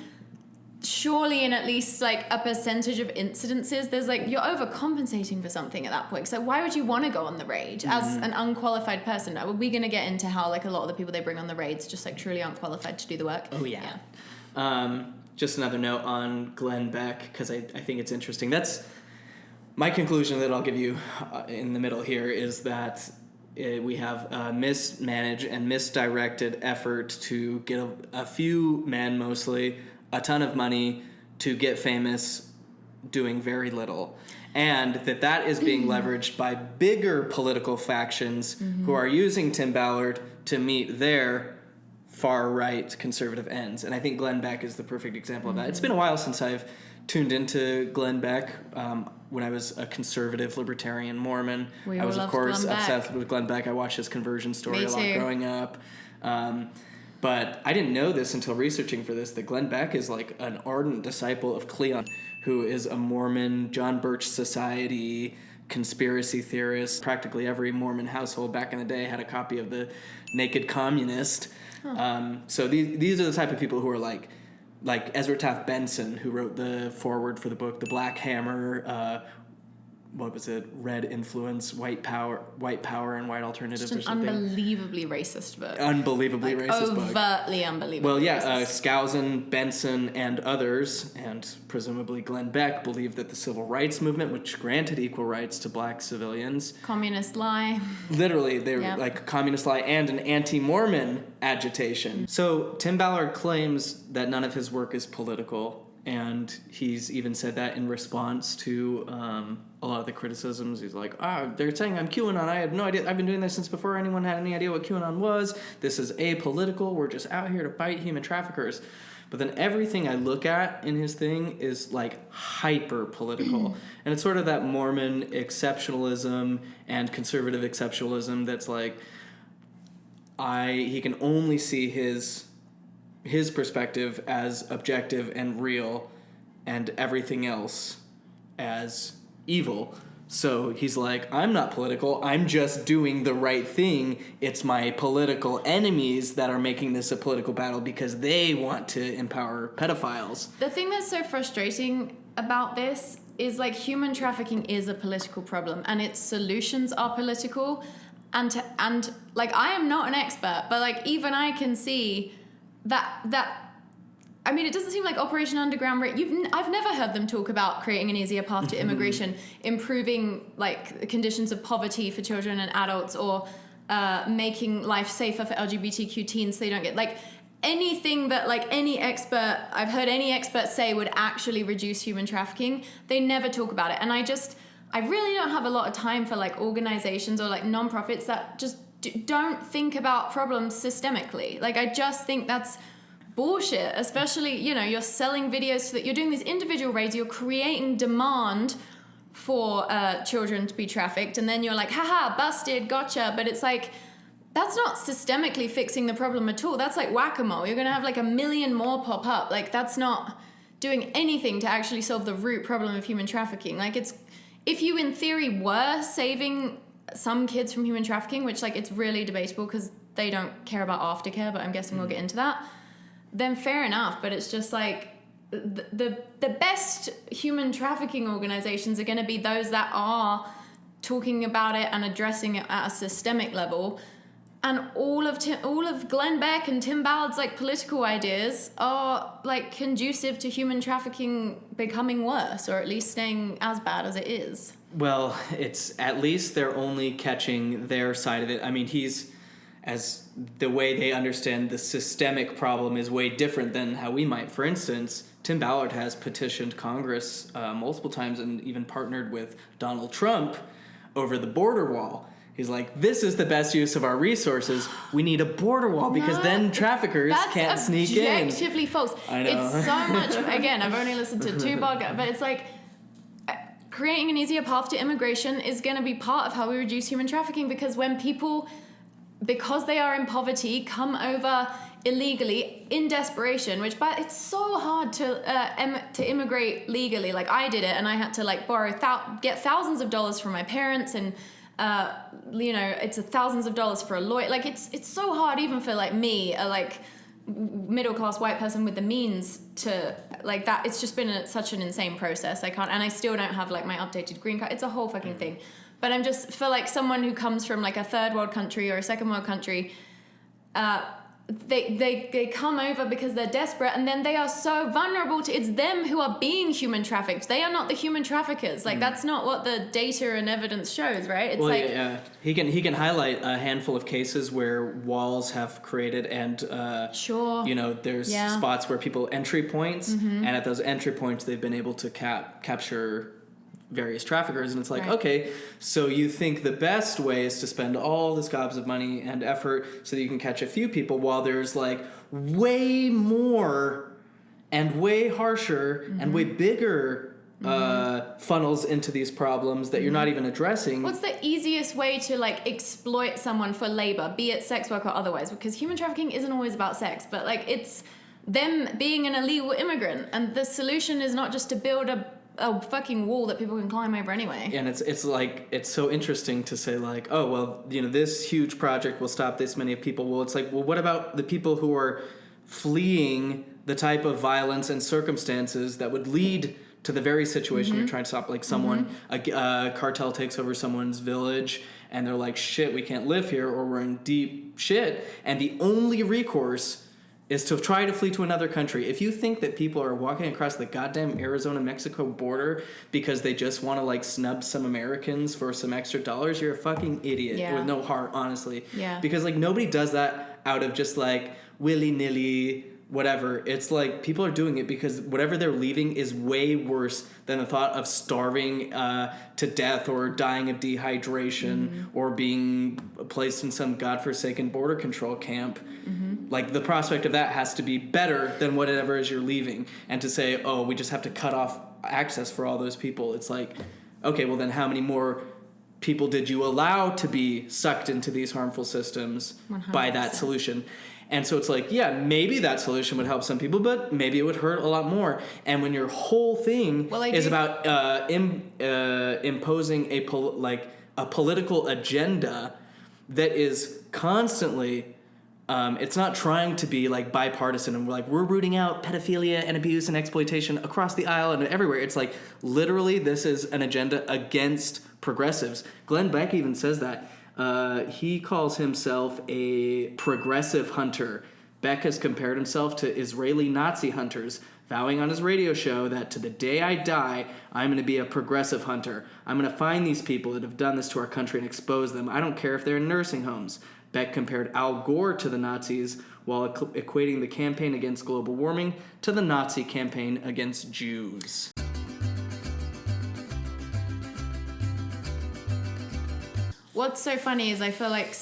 surely in at least a percentage of incidences, there's you're overcompensating for something at that point. So why would you want to go on the raid as an unqualified person? Are we going to get into how a lot of the people they bring on the raids just truly aren't qualified to do the work? Oh yeah. Just another note on Glenn Beck, because I think it's interesting. That's my conclusion that I'll give you in the middle here, is that we have a mismanaged and misdirected effort to get a few men mostly a ton of money to get famous doing very little, and that is being leveraged by bigger political factions who are using Tim Ballard to meet their far-right conservative ends. And I think Glenn Beck is the perfect example of that. It's been a while since I've tuned into Glenn Beck. When I was a conservative libertarian Mormon, I was of course obsessed with Glenn Beck. I watched his conversion story a lot growing up. But I didn't know this until researching for this, that Glenn Beck is an ardent disciple of Cleon, who is a Mormon John Birch Society conspiracy theorists. Practically every Mormon household back in the day had a copy of the Naked Communist. So these are the type of people who are like Ezra Taft Benson, who wrote the foreword for the book The Black Hammer, what was it? Red Influence, White Power, and White Alternatives, or something. Unbelievably racist book. Unbelievably racist book. Overtly unbelievably. Well, yeah, racist. Skousen, Benson, and others, and presumably Glenn Beck, believed that the civil rights movement, which granted equal rights to black civilians, Communist lie. literally, they were like a communist lie and an anti-Mormon agitation. So Tim Ballard claims that none of his work is political. And he's even said that in response to a lot of the criticisms. He's like, they're saying I'm QAnon. I have no idea. I've been doing this since before anyone had any idea what QAnon was. This is apolitical. We're just out here to fight human traffickers. But then everything I look at in his thing is like hyper political. And it's sort of that Mormon exceptionalism and conservative exceptionalism that's like, he can only see his perspective as objective and real and everything else as evil. So he's like, I'm not political. I'm just doing the right thing. It's my political enemies that are making this a political battle because they want to empower pedophiles. The thing that's so frustrating about this is like human trafficking is a political problem and its solutions are political. And like, I am not an expert, but like even I can see that I mean, it doesn't seem like Operation Underground Rape. I've never heard them talk about creating an easier path to immigration, improving like the conditions of poverty for children and adults, or making life safer for LGBTQ teens so they don't get like anything that like I've heard any expert say would actually reduce human trafficking. They never talk about it, and I really don't have a lot of time for like organizations or like nonprofits that just don't think about problems systemically. Like, I just think that's bullshit, especially, you're selling videos so that you're doing these individual raids, you're creating demand for children to be trafficked, and then you're like, haha, busted, gotcha. But it's like, that's not systemically fixing the problem at all. That's like whack-a-mole. You're going to have like a million more pop up. Like, that's not doing anything to actually solve the root problem of human trafficking. Like, if you in theory were saving some kids from human trafficking, which like it's really debatable because they don't care about aftercare, but I'm guessing we'll get into that, then fair enough. But it's just like the best human trafficking organizations are going to be those that are talking about it and addressing it at a systemic level. And all of Glenn Beck and Tim Ballard's like political ideas are like conducive to human trafficking becoming worse, or at least staying as bad as it is. Well, it's at least they're only catching their side of it. I mean, as the way they understand the systemic problem is way different than how we might. For instance, Tim Ballard has petitioned Congress multiple times and even partnered with Donald Trump over the border wall. He's like, this is the best use of our resources. We need a border wall because then traffickers can't sneak in. That's objectively false. I know. It's so much, again, I've only listened to 2 podcasts, but it's like, creating an easier path to immigration is going to be part of how we reduce human trafficking, because when people, because they are in poverty, come over illegally in desperation, it's so hard to immigrate legally. Like, I did it, and I had to like get thousands of dollars from my parents, and it's thousands of dollars for a lawyer. Like, it's so hard even for like me, a like middle class white person with the means to like that. It's just been such an insane process. And I still don't have like my updated green card. It's a whole fucking thing. But I'm just, for like someone who comes from like a third world country or a second world country, they come over because they're desperate, and then they are so vulnerable to, it's them who are being human trafficked. They are not the human traffickers. Like, that's not what the data and evidence shows, right? It's he can highlight a handful of cases where walls have created, and there's spots where people entry points, and at those entry points they've been able to capture various traffickers, and it's like, okay, so you think the best way is to spend all this gobs of money and effort so that you can catch a few people, while there's like way more and way harsher and way bigger funnels into these problems that you're not even addressing. What's the easiest way to like exploit someone for labor, be it sex work or otherwise? Because human trafficking isn't always about sex, but like it's them being an illegal immigrant, and the solution is not just to build a a fucking wall that people can climb over anyway. And it's like, it's so interesting to say like, oh, well, you know, this huge project will stop this many people. Well, it's like, well, what about the people who are fleeing the type of violence and circumstances that would lead to the very situation you're trying to stop? Like someone, a cartel takes over someone's village and they're like, shit, we can't live here or we're in deep shit. And the only recourse is to try to flee to another country. If you think that people are walking across the goddamn Arizona-Mexico border because they just want to like snub some Americans for some extra dollars, you're a fucking idiot with no heart, honestly. Yeah. Because like nobody does that out of just like willy-nilly whatever. It's like people are doing it because whatever they're leaving is way worse than the thought of starving to death or dying of dehydration or being placed in some godforsaken border control camp. Like the prospect of that has to be better than whatever is you're leaving. And to say, oh, we just have to cut off access for all those people. It's like, okay, well then how many more people did you allow to be sucked into these harmful systems 100%. By that solution? And so it's like, yeah, maybe that solution would help some people, but maybe it would hurt a lot more. And when your whole thing is about imposing a political agenda that is constantly, it's not trying to be like bipartisan and we're rooting out pedophilia and abuse and exploitation across the aisle and everywhere. It's like literally this is an agenda against progressives. Glenn Beck even says that. He calls himself a progressive hunter. Beck has compared himself to Israeli Nazi hunters, vowing on his radio show that to the day I die, I'm going to be a progressive hunter. I'm going to find these people that have done this to our country and expose them. I don't care if they're in nursing homes. Beck compared Al Gore to the Nazis while equating the campaign against global warming to the Nazi campaign against Jews. What's so funny is I feel like,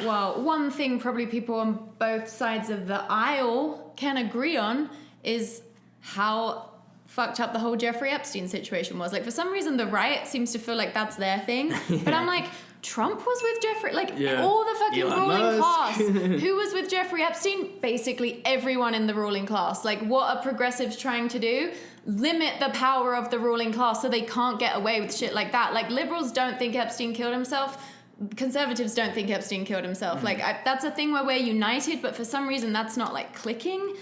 one thing probably people on both sides of the aisle can agree on is how fucked up the whole Jeffrey Epstein situation was. Like, for some reason, the right seems to feel like that's their thing. But I'm like, Trump was with Jeffrey, all the fucking ruling class. Who was with Jeffrey Epstein? Basically everyone in the ruling class. Like, what are progressives trying to do? Limit the power of the ruling class so they can't get away with shit like that. Like, liberals don't think Epstein killed himself. Conservatives don't think Epstein killed himself. Like, that's a thing where we're united, but for some reason that's not, like, clicking.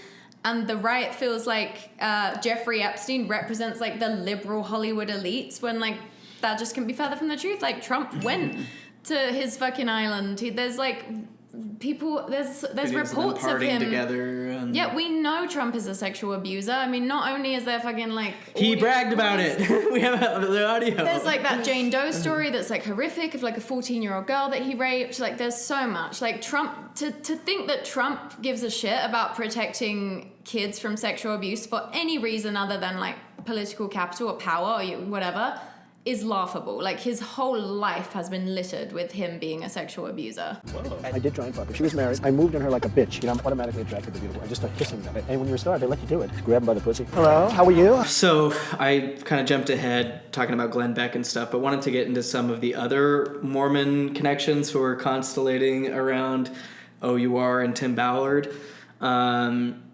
And the right feels like Jeffrey Epstein represents, like, the liberal Hollywood elites when, like, that just couldn't be further from the truth. Like, Trump went to his fucking island. There's, like, people, there's reports of him together and yeah, we know Trump is a sexual abuser. I mean, not only is there fucking like he bragged about it. We have the audio. There's like that Jane Doe story that's like horrific of like a 14-year-old girl that he raped. Like, there's so much. Like, Trump, to think that Trump gives a shit about protecting kids from sexual abuse for any reason other than like political capital or power or whatever is laughable. Like, his whole life has been littered with him being a sexual abuser. Whoa. I did try and fuck her. She was married. I moved on her like a bitch. You know, I'm automatically attracted to beautiful. I just start kissing them. And when you're a star, they let you do it. Just grab them by the pussy. Hello, how are you? So I kind of jumped ahead talking about Glenn Beck and stuff, but wanted to get into some of the other Mormon connections who are constellating around OUR and Tim Ballard.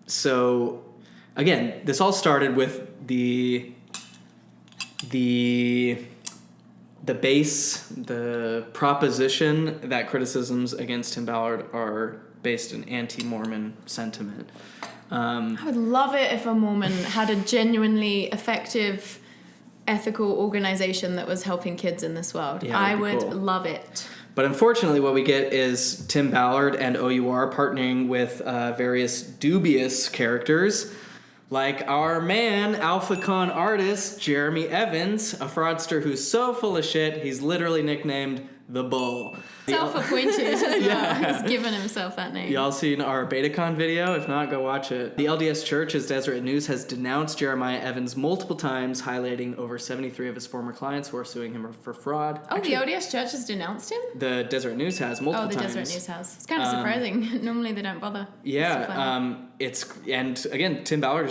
So again, this all started with the proposition that criticisms against Tim Ballard are based in anti-Mormon sentiment. I would love it if a Mormon had a genuinely effective ethical organization that was helping kids in this world. Yeah, I would cool. love it. But unfortunately, what we get is Tim Ballard and OUR partnering with various dubious characters, like our man, Alpha Con artist, Jeremy Evans, a fraudster who's so full of shit, he's literally nicknamed the Bull. Self-appointed as well. Yeah. He's given himself that name. Y'all seen our BetaCon video? If not, go watch it. The LDS Church, as Deseret News, has denounced Jeremiah Evans multiple times, highlighting over 73 of his former clients who are suing him for fraud. Oh, actually, the LDS Church has denounced him? The Deseret News has multiple times. Oh, the Deseret News has. It's kind of surprising. Normally they don't bother. Yeah, and again, Tim Ballard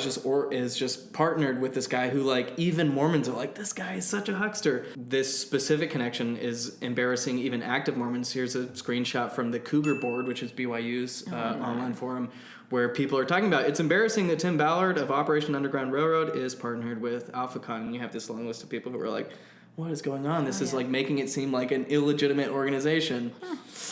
is just partnered with this guy who, like, even Mormons are like, this guy is such a huckster. This specific connection is embarrassing even active Mormons. Here's a screenshot from the Cougar board, which is BYU's online forum, where people are talking about, it's embarrassing that Tim Ballard of Operation Underground Railroad is partnered with AlphaCon. And you have this long list of people who are like, what is going on? This is like making it seem like an illegitimate organization.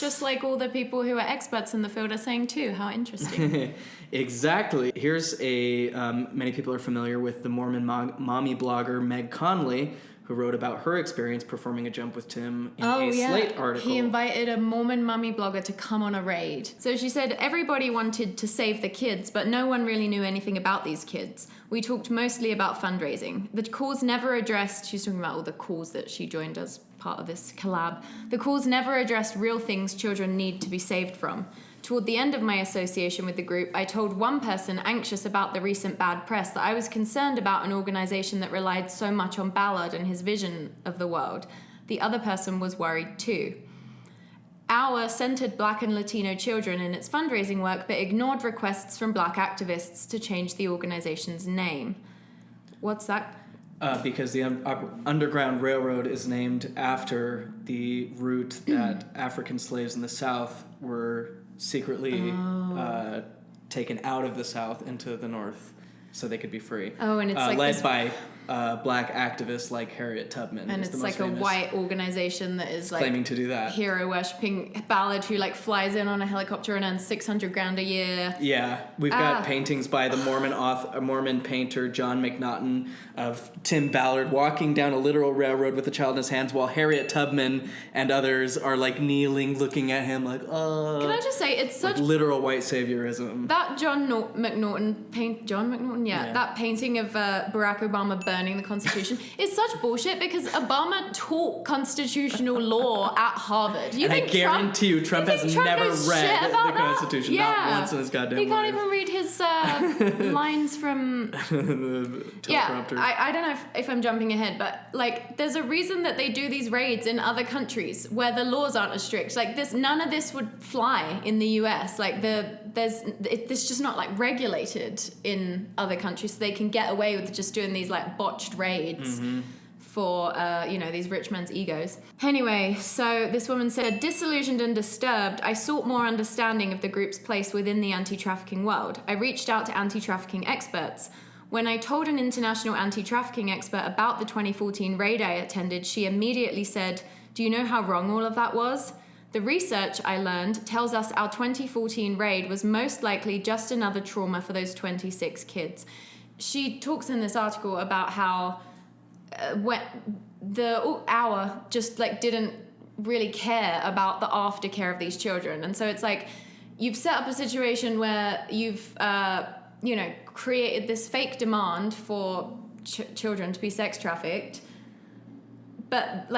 Just like all the people who are experts in the field are saying too. How interesting. Exactly. Here's many people are familiar with the Mormon mommy blogger Meg Conley, who wrote about her experience performing a jump with Tim in a Slate article. He invited a Mormon mummy blogger to come on a raid. So she said everybody wanted to save the kids, but no one really knew anything about these kids. We talked mostly about fundraising. The calls never addressed, she's talking about all the calls that she joined as part of this collab. The calls never addressed real things children need to be saved from. Toward the end of my association with the group, I told one person anxious about the recent bad press that I was concerned about an organization that relied so much on Ballard and his vision of the world. The other person was worried too. Our centered Black and Latino children in its fundraising work, but ignored requests from Black activists to change the organization's name. What's that? Because the Underground Railroad is named after the route that African slaves in the South were secretly taken out of the South into the North so they could be free. Oh, and it's like led by Black activists like Harriet Tubman. And it's like a white organization that is like claiming to do that. Hero worshipping Ballard, who like flies in on a helicopter and earns $600,000 a year. Yeah, we've got paintings by the Mormon painter John McNaughton of Tim Ballard walking down a literal railroad with a child in his hands, while Harriet Tubman and others are like kneeling, looking at him like, Can I just say, it's such like literal white saviorism. That John McNaughton that painting of Barack Obama burning the Constitution is such bullshit, because Obama taught constitutional law at Harvard. I guarantee you Trump has never read the Constitution, not once in his goddamn life. He can't even read his lines from the teleprompter. I don't know if I'm jumping ahead, but like there's a reason that they do these raids in other countries where the laws aren't as strict. Like this, none of this would fly in the US. Like it's just not like regulated in other countries, so they can get away with just doing these like botched raids for these rich men's egos. Anyway, so this woman said, disillusioned and disturbed, I sought more understanding of the group's place within the anti-trafficking world. I reached out to anti-trafficking experts. When I told an international anti-trafficking expert about the 2014 raid I attended, she immediately said, do you know how wrong all of that was? The research, I learned, tells us our 2014 raid was most likely just another trauma for those 26 kids. She talks in this article about how our just like didn't really care about the aftercare of these children. And so it's like you've set up a situation where you've created this fake demand for children to be sex trafficked, but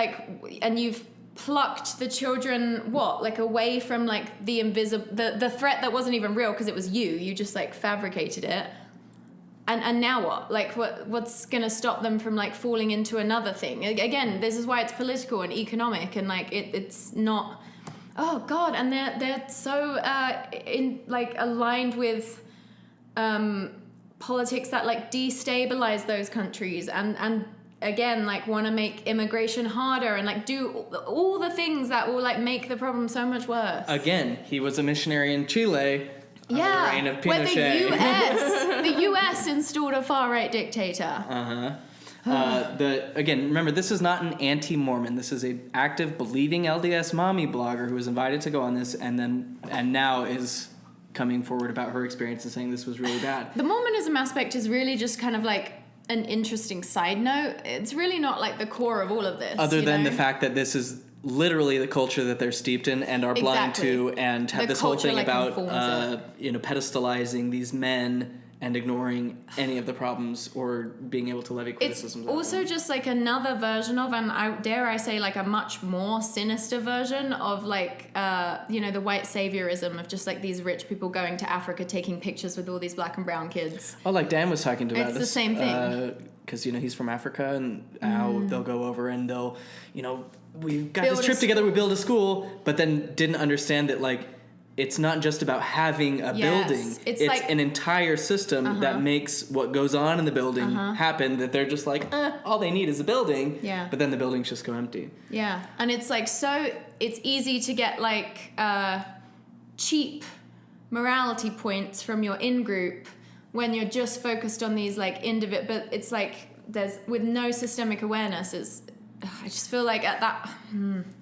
and you've plucked the children away from like the invisible the threat that wasn't even real because it was you just like fabricated it. And now what? Like, what's going to stop them from, like, falling into another thing? Again, this is why it's political and economic, and, like, it's not... Oh, God, and they're so, aligned with politics that, like, destabilize those countries and again, like, want to make immigration harder and, like, do all the things that will, like, make the problem so much worse. Again, he was a missionary in Chile... the reign of Pinochet. Where the U.S. installed a far-right dictator. Again, remember, this is not an anti-Mormon. This is an active, believing LDS mommy blogger who was invited to go on this and now is coming forward about her experience and saying this was really bad. The Mormonism aspect is really just kind of like an interesting side note. It's really not like the core of all of this. Other than the fact that this is literally the culture that they're steeped in and are blind to, and have this whole thing about pedestalizing these men and ignoring any of the problems or being able to levy criticisms. It's also just like another version of, and I say like a much more sinister version of like the white saviorism of just like these rich people going to Africa taking pictures with all these black and brown kids. Oh, like Dan was talking about this. It's the same thing. Because he's from Africa, and how they'll go over and they'll we got this trip together, we build a school, but then didn't understand that like it's not just about having a building. It's like an entire system that makes what goes on in the building happen, that they're just like, all they need is a building. Yeah. But then the buildings just go empty. Yeah. And it's like, so it's easy to get like cheap morality points from your in-group when you're just focused on these like but it's like there's with no systemic awareness. I just feel like at that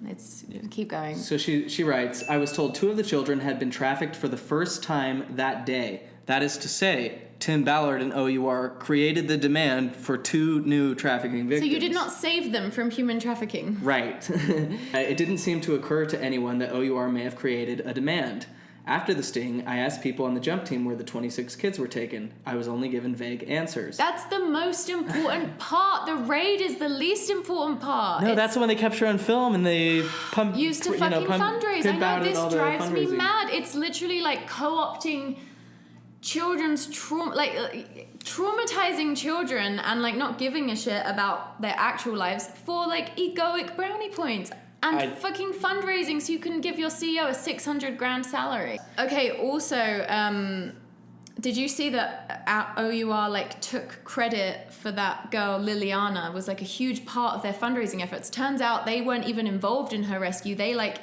it's keep going. So she writes, I was told 2 of the children had been trafficked for the first time that day. That is to say, Tim Ballard and OUR created the demand for 2 new trafficking victims. So you did not save them from human trafficking. Right. It didn't seem to occur to anyone that OUR may have created a demand. After the sting, I asked people on the jump team where the 26 kids were taken. I was only given vague answers. That's the most important part. The raid is the least important part. No, that's the one they capture on film and they pump... Used to fucking fundraise. I know, this drives me mad. It's literally like co-opting children's traumatizing children and like not giving a shit about their actual lives for like egoic brownie points. And fucking fundraising so you can give your CEO a $600,000 salary. Okay, also, did you see that OUR like took credit for that girl Liliana was like a huge part of their fundraising efforts? Turns out they weren't even involved in her rescue. They like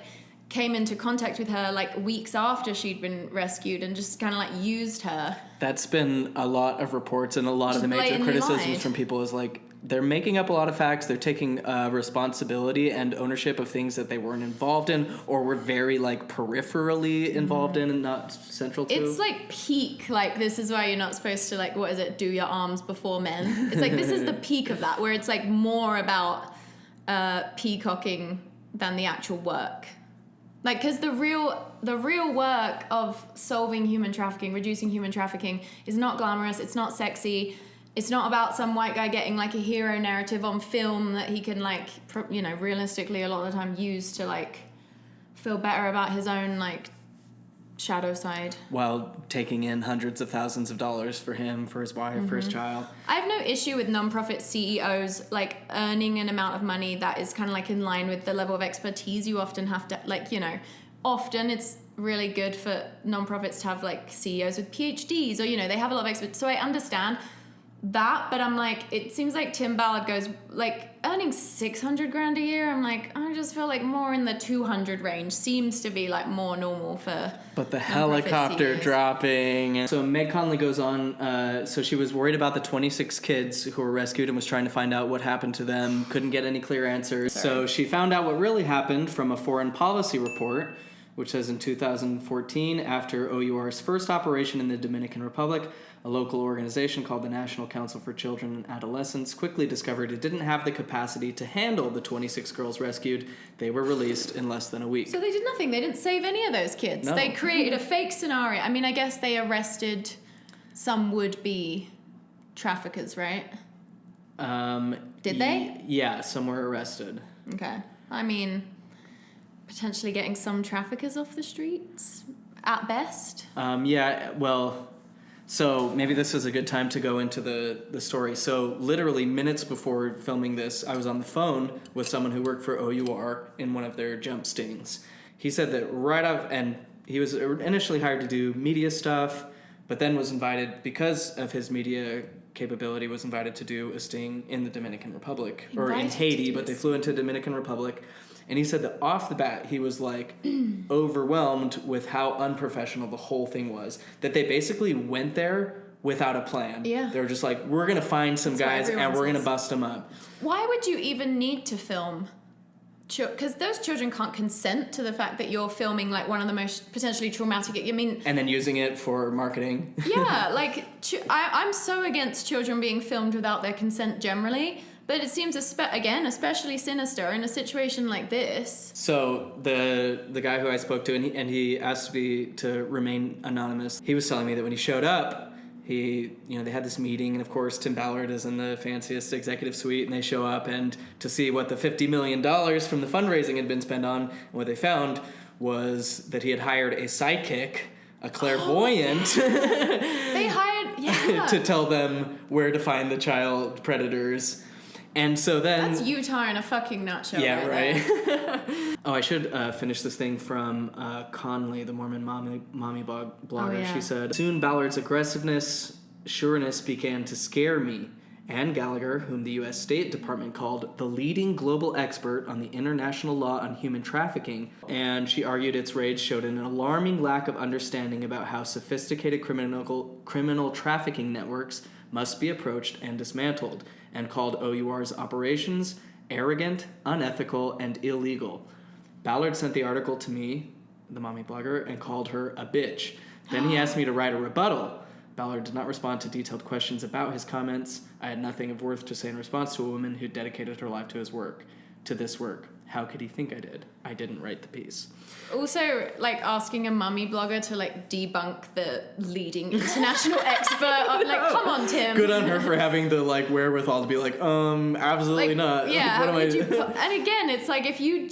came into contact with her like weeks after she'd been rescued and just kind of like used her. That's been a lot of reports and a lot of the major criticisms from people is like, they're making up a lot of facts. They're taking responsibility and ownership of things that they weren't involved in or were very, like, peripherally involved in and not central to. It's, like, peak. Like, this is why you're not supposed to, like, what is it, do your arms before men. It's, like, this is the peak of that, where it's, like, more about peacocking than the actual work. Like, because the real work of solving human trafficking, reducing human trafficking, is not glamorous. It's not sexy. It's not about some white guy getting, like, a hero narrative on film that he can, like, realistically a lot of the time use to, like, feel better about his own, like, shadow side. While taking in hundreds of thousands of dollars for him, for his wife, for his child. I have no issue with nonprofit CEOs, like, earning an amount of money that is kind of, like, in line with the level of expertise you often have to, like, often it's really good for nonprofits to have, like, CEOs with PhDs or, they have a lot of expertise. So I understand that, but I'm like, it seems like Tim Ballard goes, like, earning $600,000 a year. I'm like, I just feel like more in the 200 range seems to be, like, more normal for. But the helicopter CEOs. Dropping. So Meg Conley goes on, so she was worried about the 26 kids who were rescued and was trying to find out what happened to them, couldn't get any clear answers. So she found out what really happened from a foreign policy report, which says in 2014, after OUR's first operation in the Dominican Republic, a local organization called the National Council for Children and Adolescents quickly discovered it didn't have the capacity to handle the 26 girls rescued. They were released in less than a week. So they did nothing. They didn't save any of those kids. No. They created a fake scenario. I mean, I guess they arrested some would-be traffickers, right? Did they? Yeah, some were arrested. Okay. I mean, potentially getting some traffickers off the streets, at best. Yeah, well, so maybe this is a good time to go into the story. So literally minutes before filming this, I was on the phone with someone who worked for OUR in one of their jump stings. He said that right off, and he was initially hired to do media stuff, but then was invited, because of his media capability, was invited to do a sting in the Dominican Republic, or in Haiti, but they flew into Dominican Republic. And he said that off the bat, he was, like, overwhelmed with how unprofessional the whole thing was. That they basically went there without a plan. Yeah. They were just like, we're going to find some guys and we're going to bust them up. Why would you even need to film? Because those children can't consent to the fact that you're filming, like, one of the most potentially traumatic... I mean... And then using it for marketing. Yeah, like, I'm so against children being filmed without their consent generally... But it seems, especially sinister in a situation like this. So the guy who I spoke to, and he asked me to remain anonymous, he was telling me that when he showed up, they had this meeting, and of course Tim Ballard is in the fanciest executive suite, and they show up and to see what the $50 million from the fundraising had been spent on, and what they found was that he had hired a psychic, a clairvoyant, They hired, to tell them where to find the child predators. And so then... That's Utah in a fucking nutshell. Yeah, right. Oh, I should finish this thing from Conley, the Mormon mommy blogger. Oh, yeah. She said, soon Ballard's aggressiveness, sureness began to scare me. Ann Gallagher, whom the U.S. State Department called the leading global expert on the international law on human trafficking, and she argued its raids showed an alarming lack of understanding about how sophisticated criminal trafficking networks must be approached and dismantled, and called OUR's operations arrogant, unethical, and illegal. Ballard sent the article to me, the mommy blogger, and called her a bitch. Then he asked me to write a rebuttal. Ballard did not respond to detailed questions about his comments. I had nothing of worth to say in response to a woman who dedicated her life to this work. How could he think I did? I didn't write the piece. Also, like, asking a mummy blogger to, like, debunk the leading international expert. Come on, Tim. Good on her for having the, like, wherewithal to be like, absolutely like, not. Yeah, what how am could you and again, it's like, if you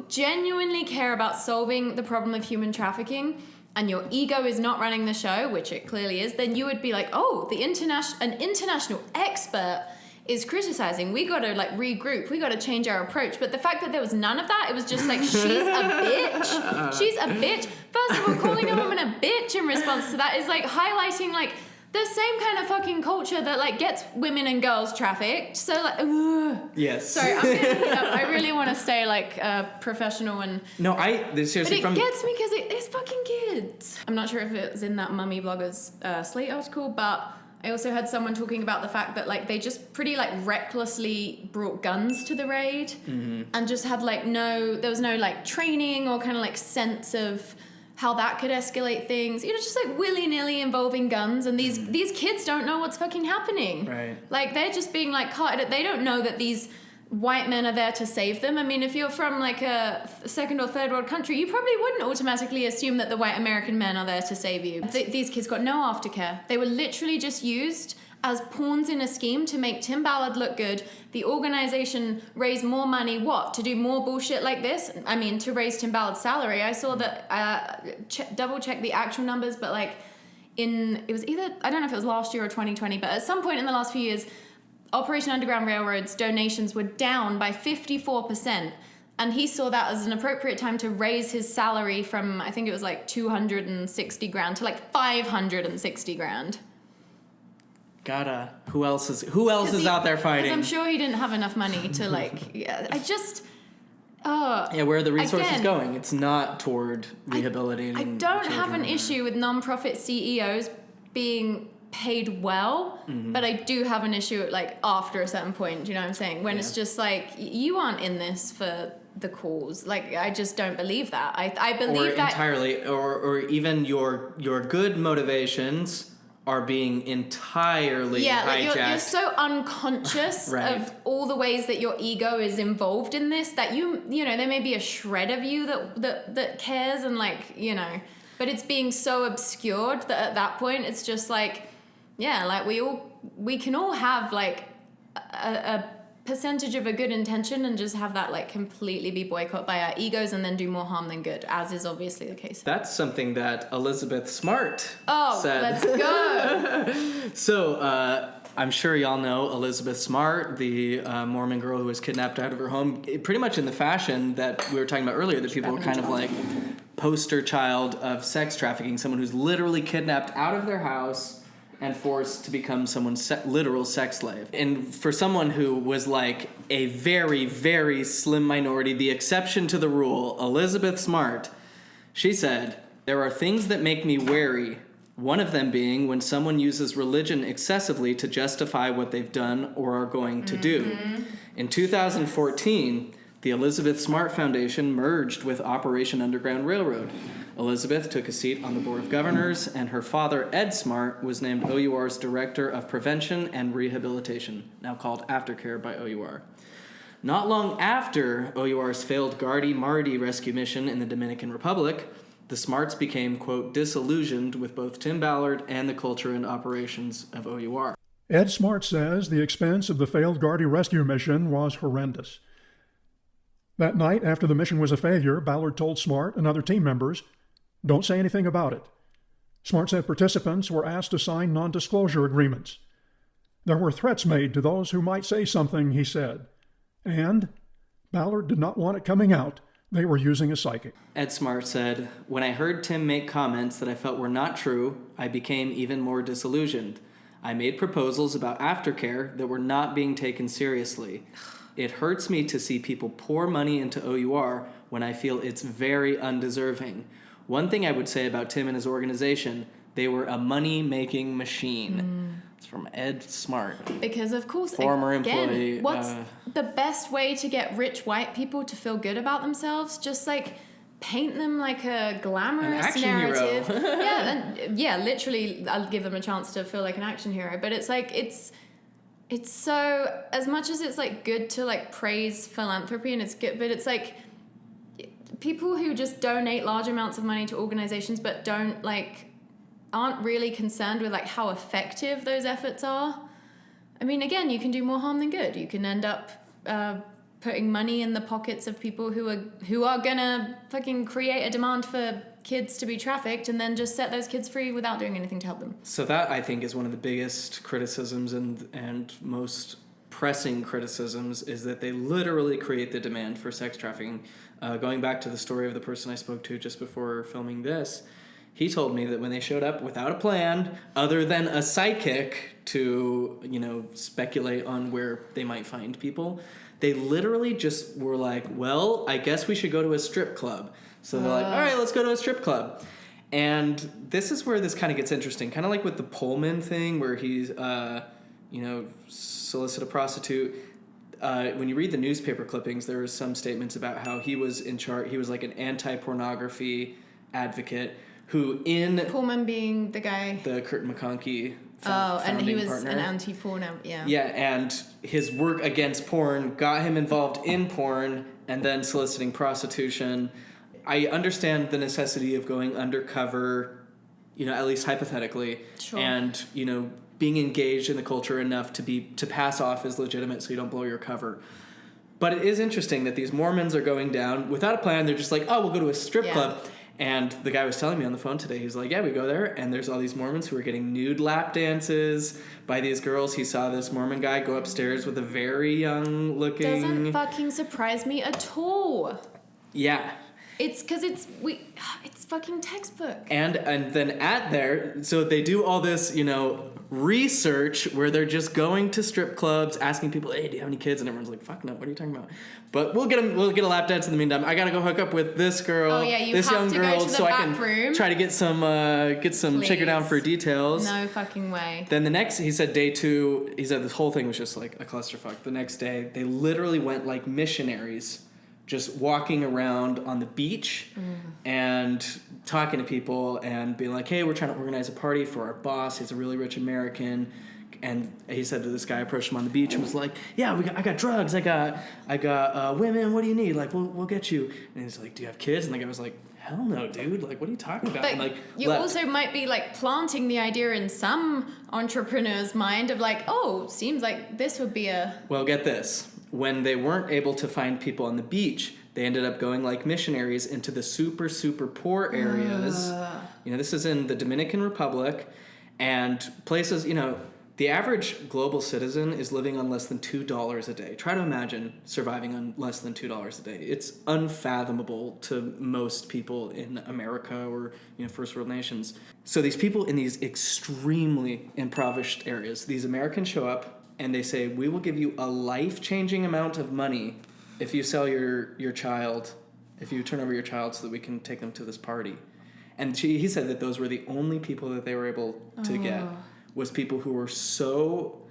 genuinely care about solving the problem of human trafficking, and your ego is not running the show, which it clearly is, then you would be like, oh, an international expert is criticizing. We got to, like, regroup. We got to change our approach. But the fact that there was none of that, it was just like, she's a bitch. She's a bitch. First of all, calling a woman a bitch in response to that is, like, highlighting, like, the same kind of fucking culture that, like, gets women and girls trafficked. So, like, ugh. Yes. Sorry, I'm getting heat up. I really want to stay, like, professional and... No, seriously, but it gets me because it is fucking kids. I'm not sure if it was in that mummy blogger's Slate article, but I also heard someone talking about the fact that, like, they just pretty, like, recklessly brought guns to the raid, and just had, like, there was no, like, training or kind of, like, sense of how that could escalate things. You know, just, like, willy-nilly involving guns, and these kids don't know what's fucking happening. Right. Like, they're just being, like, caught. They don't know that these white men are there to save them. I mean, if you're from, like, a second or third world country, you probably wouldn't automatically assume that the white American men are there to save you. These kids got no aftercare. They were literally just used as pawns in a scheme to make Tim Ballard look good. The organization raised more money, to do more bullshit like this? I mean, to raise Tim Ballard's salary. I saw that, double-check the actual numbers, but, like, it was either, I don't know if it was last year or 2020, but at some point in the last few years, Operation Underground Railroad's donations were down by 54%. And he saw that as an appropriate time to raise his salary from, I think it was like 260 grand to like 560 grand. Who else is out there fighting? I'm sure he didn't have enough money to, like, where are the resources going? It's not toward rehabilitating. I don't have an issue with nonprofit CEOs being paid well, but I do have an issue, like, after a certain point, you know what I'm saying? When it's just like, you aren't in this for the cause. Like, I just don't believe that. I believe that entirely, or even your good motivations are being entirely hijacked. You're so unconscious right. of all the ways that your ego is involved in this that you know, there may be a shred of you that cares and, like, you know, but it's being so obscured that at that point it's just like, yeah, like, we can all have, like, a percentage of a good intention and just have that, like, completely be boycotted by our egos and then do more harm than good, as is obviously the case. That's something that Elizabeth Smart said. Let's go. So, I'm sure y'all know Elizabeth Smart, the Mormon girl who was kidnapped out of her home, pretty much in the fashion that we were talking about earlier, that people were kind of like poster child of sex trafficking, someone who's literally kidnapped out of their house and forced to become someone's literal sex slave. And for someone who was, like, a very, very slim minority, the exception to the rule, Elizabeth Smart, she said, "There are things that make me wary, one of them being when someone uses religion excessively to justify what they've done or are going to do." In 2014, the Elizabeth Smart Foundation merged with Operation Underground Railroad. Elizabeth took a seat on the Board of Governors, and her father, Ed Smart, was named OUR's Director of Prevention and Rehabilitation, now called Aftercare by OUR. Not long after OUR's failed Gardy Marty rescue mission in the Dominican Republic, the Smarts became, quote, disillusioned with both Tim Ballard and the culture and operations of OUR. Ed Smart says the expense of the failed Gardy rescue mission was horrendous. That night, after the mission was a failure, Ballard told Smart and other team members, "Don't say anything about it." Smart said participants were asked to sign non-disclosure agreements. There were threats made to those who might say something, he said. And Ballard did not want it coming out they were using a psychic. Ed Smart said, "When I heard Tim make comments that I felt were not true, I became even more disillusioned. I made proposals about aftercare that were not being taken seriously. It hurts me to see people pour money into OUR when I feel it's very undeserving. One thing I would say about Tim and his organization, they were a money-making machine. It's from Ed Smart. Because, of course, former again, employee. what's the best way to get rich white people to feel good about themselves? Just, like, paint them like a glamorous action narrative. hero. Literally, I'll give them a chance to feel like an action hero. But it's like, it's so, as much as it's, like, good to, like, praise philanthropy, and it's good, but it's, like, people who just donate large amounts of money to organizations but don't, like, aren't really concerned with, like, how effective those efforts are. I mean, again, you can do more harm than good. You can end up putting money in the pockets of people who are gonna fucking create a demand for kids to be trafficked and then just set those kids free without doing anything to help them. So that, I think, is one of the biggest criticisms and most pressing criticisms, is that they literally create the demand for sex trafficking. Going back to the story of the person I spoke to just before filming this, he told me that when they showed up without a plan, other than a psychic to, speculate on where they might find people, they literally just were like, well, I guess we should go to a strip club. So they're like, all right, let's go to a strip club. And this is where this kind of gets interesting. Kind of like with the Pullman thing where he's, solicit a prostitute. When you read the newspaper clippings, there are some statements about how he was in charge. He was like an anti-pornography advocate who Pullman being the guy... The Kurt McConkie and he was partner. an anti-porn, yeah. Yeah, and his work against porn got him involved in porn and then soliciting prostitution. I understand the necessity of going undercover, at least hypothetically, sure. And, being engaged in the culture enough to pass off as legitimate so you don't blow your cover. But it is interesting that these Mormons are going down without a plan. They're just like, oh, we'll go to a strip club. And the guy was telling me on the phone today, he's like, yeah, we go there, and there's all these Mormons who are getting nude lap dances by these girls. He saw this Mormon guy go upstairs with a very young looking... Doesn't fucking surprise me at all. Yeah. It's because it's fucking textbook. And then at there, so they do all this, research where they're just going to strip clubs, asking people, hey, do you have any kids? And everyone's like, fuck no, what are you talking about? But we'll get a lap dance in the meantime. I gotta go hook up with this girl, this young girl, so I can try to get some check her down for details. No fucking way. Then the next, he said day 2, he said this whole thing was just like a clusterfuck. The next day, they literally went like missionaries, just walking around on the beach and talking to people and being like, hey, we're trying to organize a party for our boss. He's a really rich American. And he said to this guy, approached him on the beach and was like, yeah, I got drugs. I got women. What do you need? Like, we'll get you. And he's like, do you have kids? And the guy was like, hell no, dude. Like, what are you talking about? But and like, you also might be like planting the idea in some entrepreneur's mind of like, oh, seems like this would be a... Well, get this. When they weren't able to find people on the beach, they ended up going like missionaries into the super, super poor areas. This is in the Dominican Republic and places, the average global citizen is living on less than $2 a day. Try to imagine surviving on less than $2 a day. It's unfathomable to most people in America or, first world nations. So these people in these extremely impoverished areas, these Americans show up and they say, we will give you a life-changing amount of money if you sell your child, if you turn over your child so that we can take them to this party. And he said that those were the only people that they were able to get, was people who were so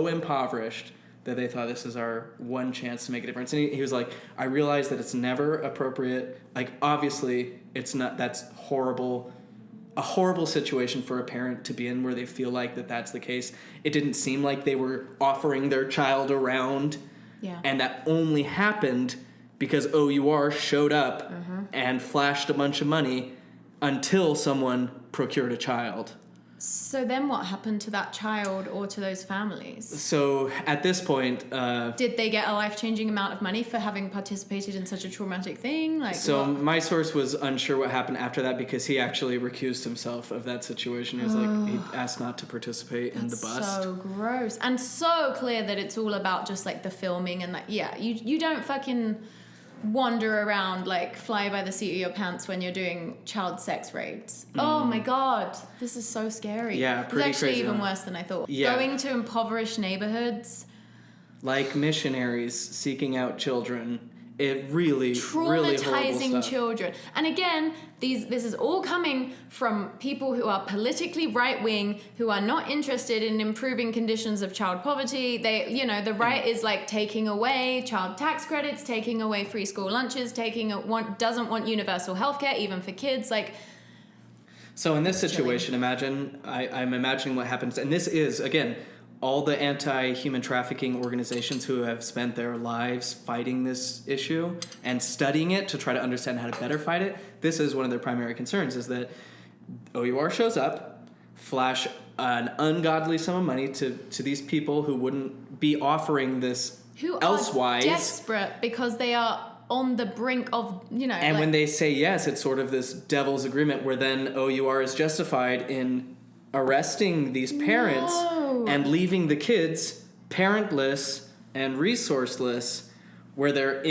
impoverished that they thought this is our one chance to make a difference. And he was like, I realize that it's never appropriate. Like, obviously, it's not, that's horrible. A horrible situation for a parent to be in where they feel like that's the case. It didn't seem like they were offering their child around. Yeah. And that only happened because OUR showed up and flashed a bunch of money until someone procured a child. So then what happened to that child or to those families? So at this point... did they get a life-changing amount of money for having participated in such a traumatic thing? My source was unsure what happened after that because he actually recused himself of that situation. He was he asked not to participate in the bust. So gross. And so clear that it's all about just like the filming and you don't fucking... wander around, like fly by the seat of your pants when you're doing child sex raids. Oh my God, this is so scary. Yeah, pretty it's actually crazy. even worse than I thought. Yeah. Going to impoverished neighborhoods. Like missionaries seeking out children. It really horrible Traumatizing stuff. children. And again, this is all coming from people who are politically right-wing, who are not interested in improving conditions of child poverty. They, the right is like taking away child tax credits, taking away free school lunches, doesn't want universal healthcare even for kids. Like, so in this situation, I'm imagining what happens, and this is, again, all the anti-human trafficking organizations who have spent their lives fighting this issue and studying it to try to understand how to better fight it. This is one of their primary concerns, is that OUR shows up, flash an ungodly sum of money to these people who wouldn't be offering this who elsewise. Are desperate because they are on the brink of, And when they say yes, it's sort of this devil's agreement where then OUR is justified in arresting these parents and leaving the kids parentless and resourceless, where their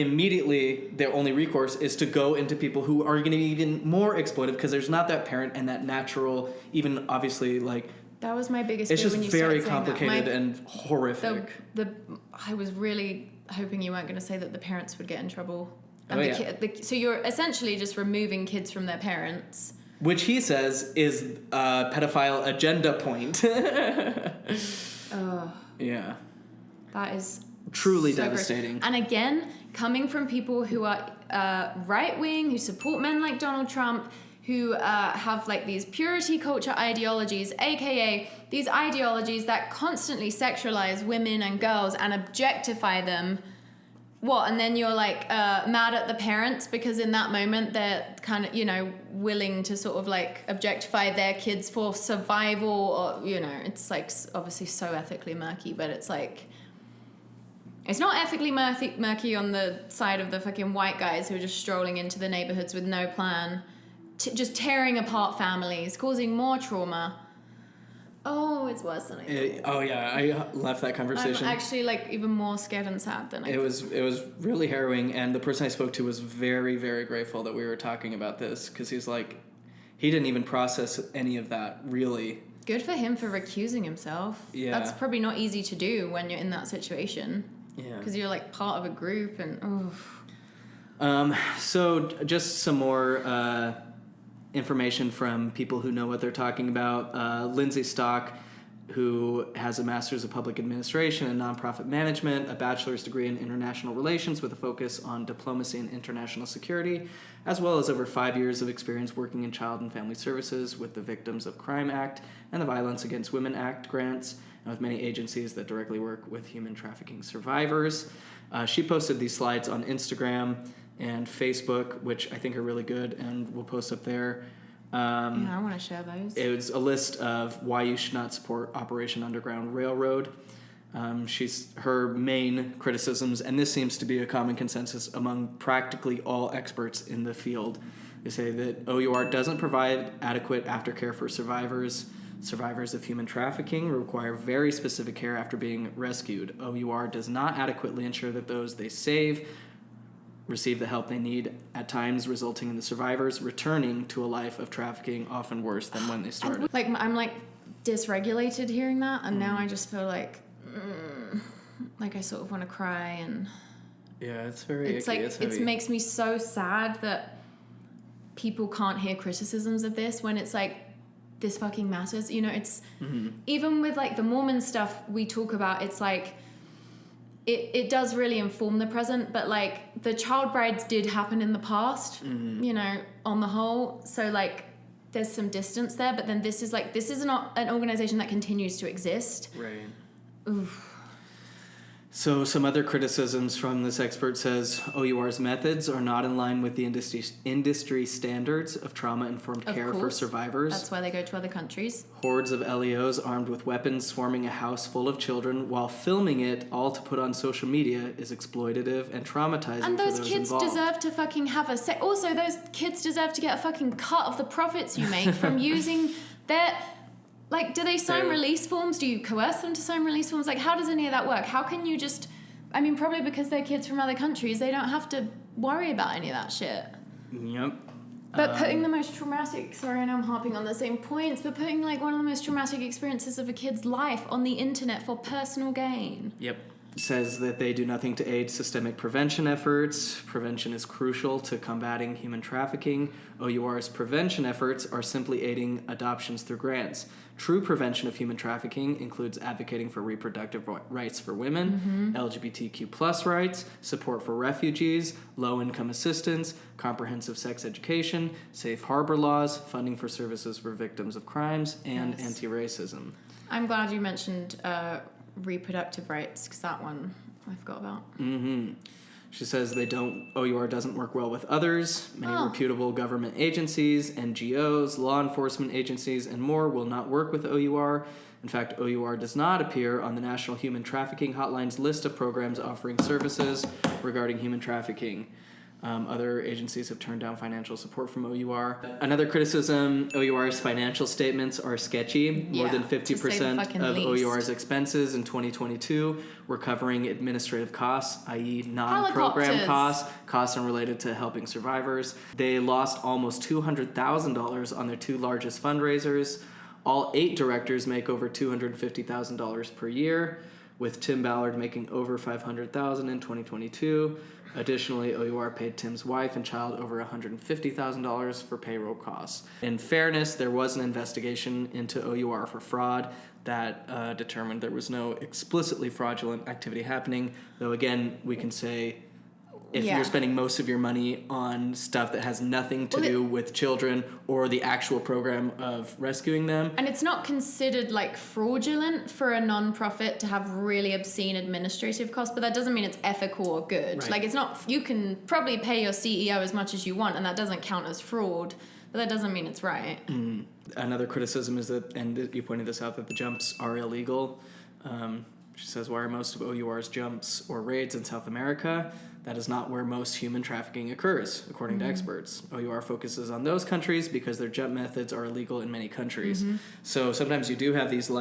only recourse is to go into people who are going to be even more exploitive because there's not that parent and that natural, even obviously like. That was my biggest. It's fear just when you very started saying complicated that. and horrific. I was really hoping you weren't going to say that the parents would get in trouble. Oh, so you're essentially just removing kids from their parents. Which he says is a pedophile agenda point. Yeah. That is truly so devastating. Gross. And again, coming from people who are right-wing, who support men like Donald Trump, who have like these purity culture ideologies, aka these ideologies that constantly sexualize women and girls and objectify them. And then you're like mad at the parents because in that moment they're kind of, willing to sort of like objectify their kids for survival, or, it's like obviously so ethically murky, but it's like, it's not ethically murky on the side of the fucking white guys who are just strolling into the neighborhoods with no plan, just tearing apart families, causing more trauma. Oh, it's worse than I thought. I left that conversation. I'm actually like even more scared and sad than I thought. It was really harrowing, and the person I spoke to was very, very grateful that we were talking about this, because he's like, he didn't even process any of that, really. Good for him for recusing himself. Yeah. That's probably not easy to do when you're in that situation. Yeah. Because you're like part of a group and So just some more information from people who know what they're talking about. Lindsay Stock, who has a master's of public administration and nonprofit management, a bachelor's degree in international relations with a focus on diplomacy and international security, as well as over 5 years of experience working in child and family services with the Victims of Crime Act and the Violence Against Women Act grants, and with many agencies that directly work with human trafficking survivors. She posted these slides on Instagram and Facebook, which I think are really good, and we'll post up there. I want to share those. It was a list of why you should not support Operation Underground Railroad. Her main criticisms, and this seems to be a common consensus among practically all experts in the field, they say that OUR doesn't provide adequate aftercare for survivors. Survivors of human trafficking require very specific care after being rescued. OUR does not adequately ensure that those they save receive the help they need, at times resulting in the survivors returning to a life of trafficking, often worse than when they started. I'm like dysregulated hearing that, and now I just feel like I sort of want to cry, and yeah, it's very it's icky. like It's heavy. it makes me so sad that people can't hear criticisms of this when it's like this fucking matters. It's even with like the Mormon stuff we talk about, it's like it does really inform the present, but like the child brides did happen in the past, on the whole. So like there's some distance there, but then this is not an organization that continues to exist. Right. Oof. So some other criticisms from this expert says OUR's methods are not in line with the industry standards of trauma-informed care for survivors. That's why they go to other countries. Hordes of LEOs armed with weapons swarming a house full of children while filming it, all to put on social media, is exploitative and traumatizing And those for those kids involved. deserve to fucking have also, those kids deserve to get a fucking cut of the profits you make from using their... Like, do they sign release forms? Do you coerce them to sign release forms? Like, how does any of that work? How can you just... I mean, probably because they're kids from other countries, they don't have to worry about any of that shit. Yep. But putting the most traumatic, sorry, I know I'm harping on the same points, but putting like one of the most traumatic experiences of a kid's life on the internet for personal gain. Yep. Says that they do nothing to aid systemic prevention efforts. Prevention is crucial to combating human trafficking. OUR's prevention efforts are simply aiding adoptions through grants. True prevention of human trafficking includes advocating for reproductive rights for women, LGBTQ+ rights, support for refugees, low-income assistance, comprehensive sex education, safe harbor laws, funding for services for victims of crimes, and anti-racism. I'm glad you mentioned reproductive rights, because that one I forgot about. She says OUR doesn't work well with others. Many reputable government agencies, NGOs, law enforcement agencies, and more will not work with OUR. In fact, OUR does not appear on the National Human Trafficking Hotline's list of programs offering services regarding human trafficking. Other agencies have turned down financial support from OUR. Another criticism, OUR's financial statements are sketchy. More than 50% of OUR's expenses in 2022 were covering administrative costs, i.e. non-program costs unrelated to helping survivors. They lost almost $200,000 on their two largest fundraisers. All 8 directors make over $250,000 per year, with Tim Ballard making over $500,000 in 2022. Additionally, OUR paid Tim's wife and child over $150,000 for payroll costs. In fairness, there was an investigation into OUR for fraud that determined there was no explicitly fraudulent activity happening, though again, we can say if you're spending most of your money on stuff that has nothing to do with children or the actual program of rescuing them. And it's not considered like fraudulent for a non-profit to have really obscene administrative costs, but that doesn't mean it's ethical or good. Like it's not, you can probably pay your CEO as much as you want and that doesn't count as fraud, but that doesn't mean it's right. Another criticism is that, and you pointed this out, that the jumps are illegal. She says, why are most of OUR's jumps or raids in South America? That is not where most human trafficking occurs, according to experts. OUR focuses on those countries because their jump methods are illegal in many countries. So sometimes you do have these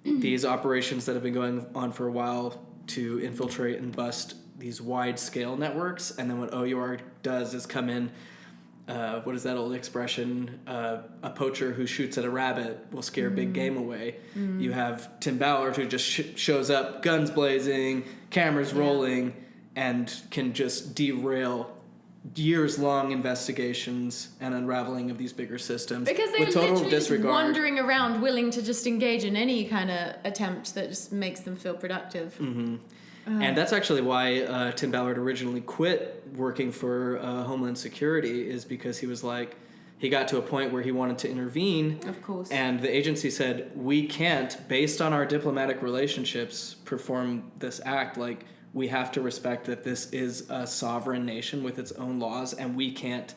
these operations that have been going on for a while to infiltrate and bust these wide-scale networks, and then what OUR does is come in. What is that old expression? A poacher who shoots at a rabbit will scare big game away. You have Tim Ballard who just shows up, guns blazing, cameras rolling, and can just derail years-long investigations and unraveling of these bigger systems because they're with total literally disregard. Just wandering around willing to just engage in any kind of attempt that just makes them feel productive. And that's actually why Tim Ballard originally quit working for Homeland Security, is because he was like, he got to a point where he wanted to intervene. Of course. And the agency said, we can't, based on our diplomatic relationships, perform this act. Like, we have to respect that this is a sovereign nation with its own laws, and we can't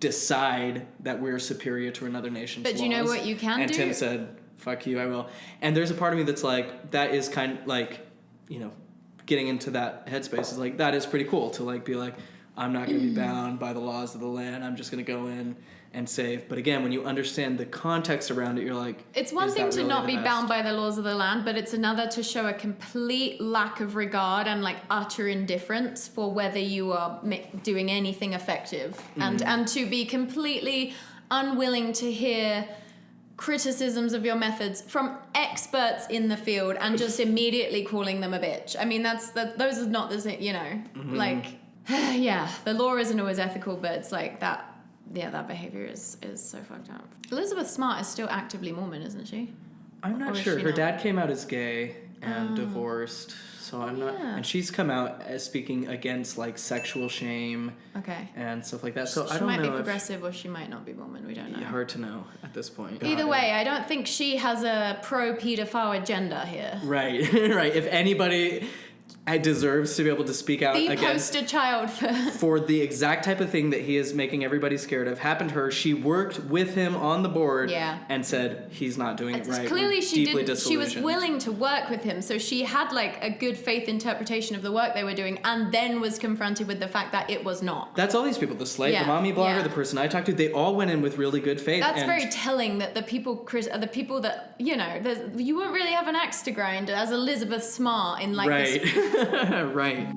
decide that we're superior to another nation's laws. But you know what you can do? And Tim said, fuck you, I will. And there's a part of me that's like, that is kind of like, you know, getting into that headspace is like, that is pretty cool to like be like, I'm not going to be bound by the laws of the land. I'm just going to go in and save. But again, when you understand the context around it, you're like, it's one thing to really not be best? bound by the laws of the land, but it's another to show a complete lack of regard and like utter indifference for whether you are doing anything effective, and to be completely unwilling to hear criticisms of your methods from experts in the field and just immediately calling them a bitch. I mean, those are not the same, you know, like, the law isn't always ethical, but it's like that. Yeah, that behavior is so fucked up. Elizabeth Smart is still actively Mormon, isn't she? I'm not sure. Her dad came out as gay and divorced, so I'm not. And she's come out as speaking against like sexual shame, and stuff like that. So I don't know. She might be progressive, or she might not be Mormon. We don't know. Yeah, hard to know at this point. Either way, I don't think she has a pro-pedophile agenda here. Right, right. If anybody deserves to be able to speak out the against poster child for the exact type of thing that he is making everybody scared of happened to her. She worked with him on the board and said he's not doing it right. Clearly she didn't. She was disillusioned. willing to work with him, so she had like a good faith interpretation of the work they were doing, and then was confronted with the fact that it was not. That's all these people, the Slate, the mommy blogger, the person I talked to, they all went in with really good faith. That's very telling that the people that, you know, you won't really have an axe to grind as Elizabeth Smart in like right. this. Right.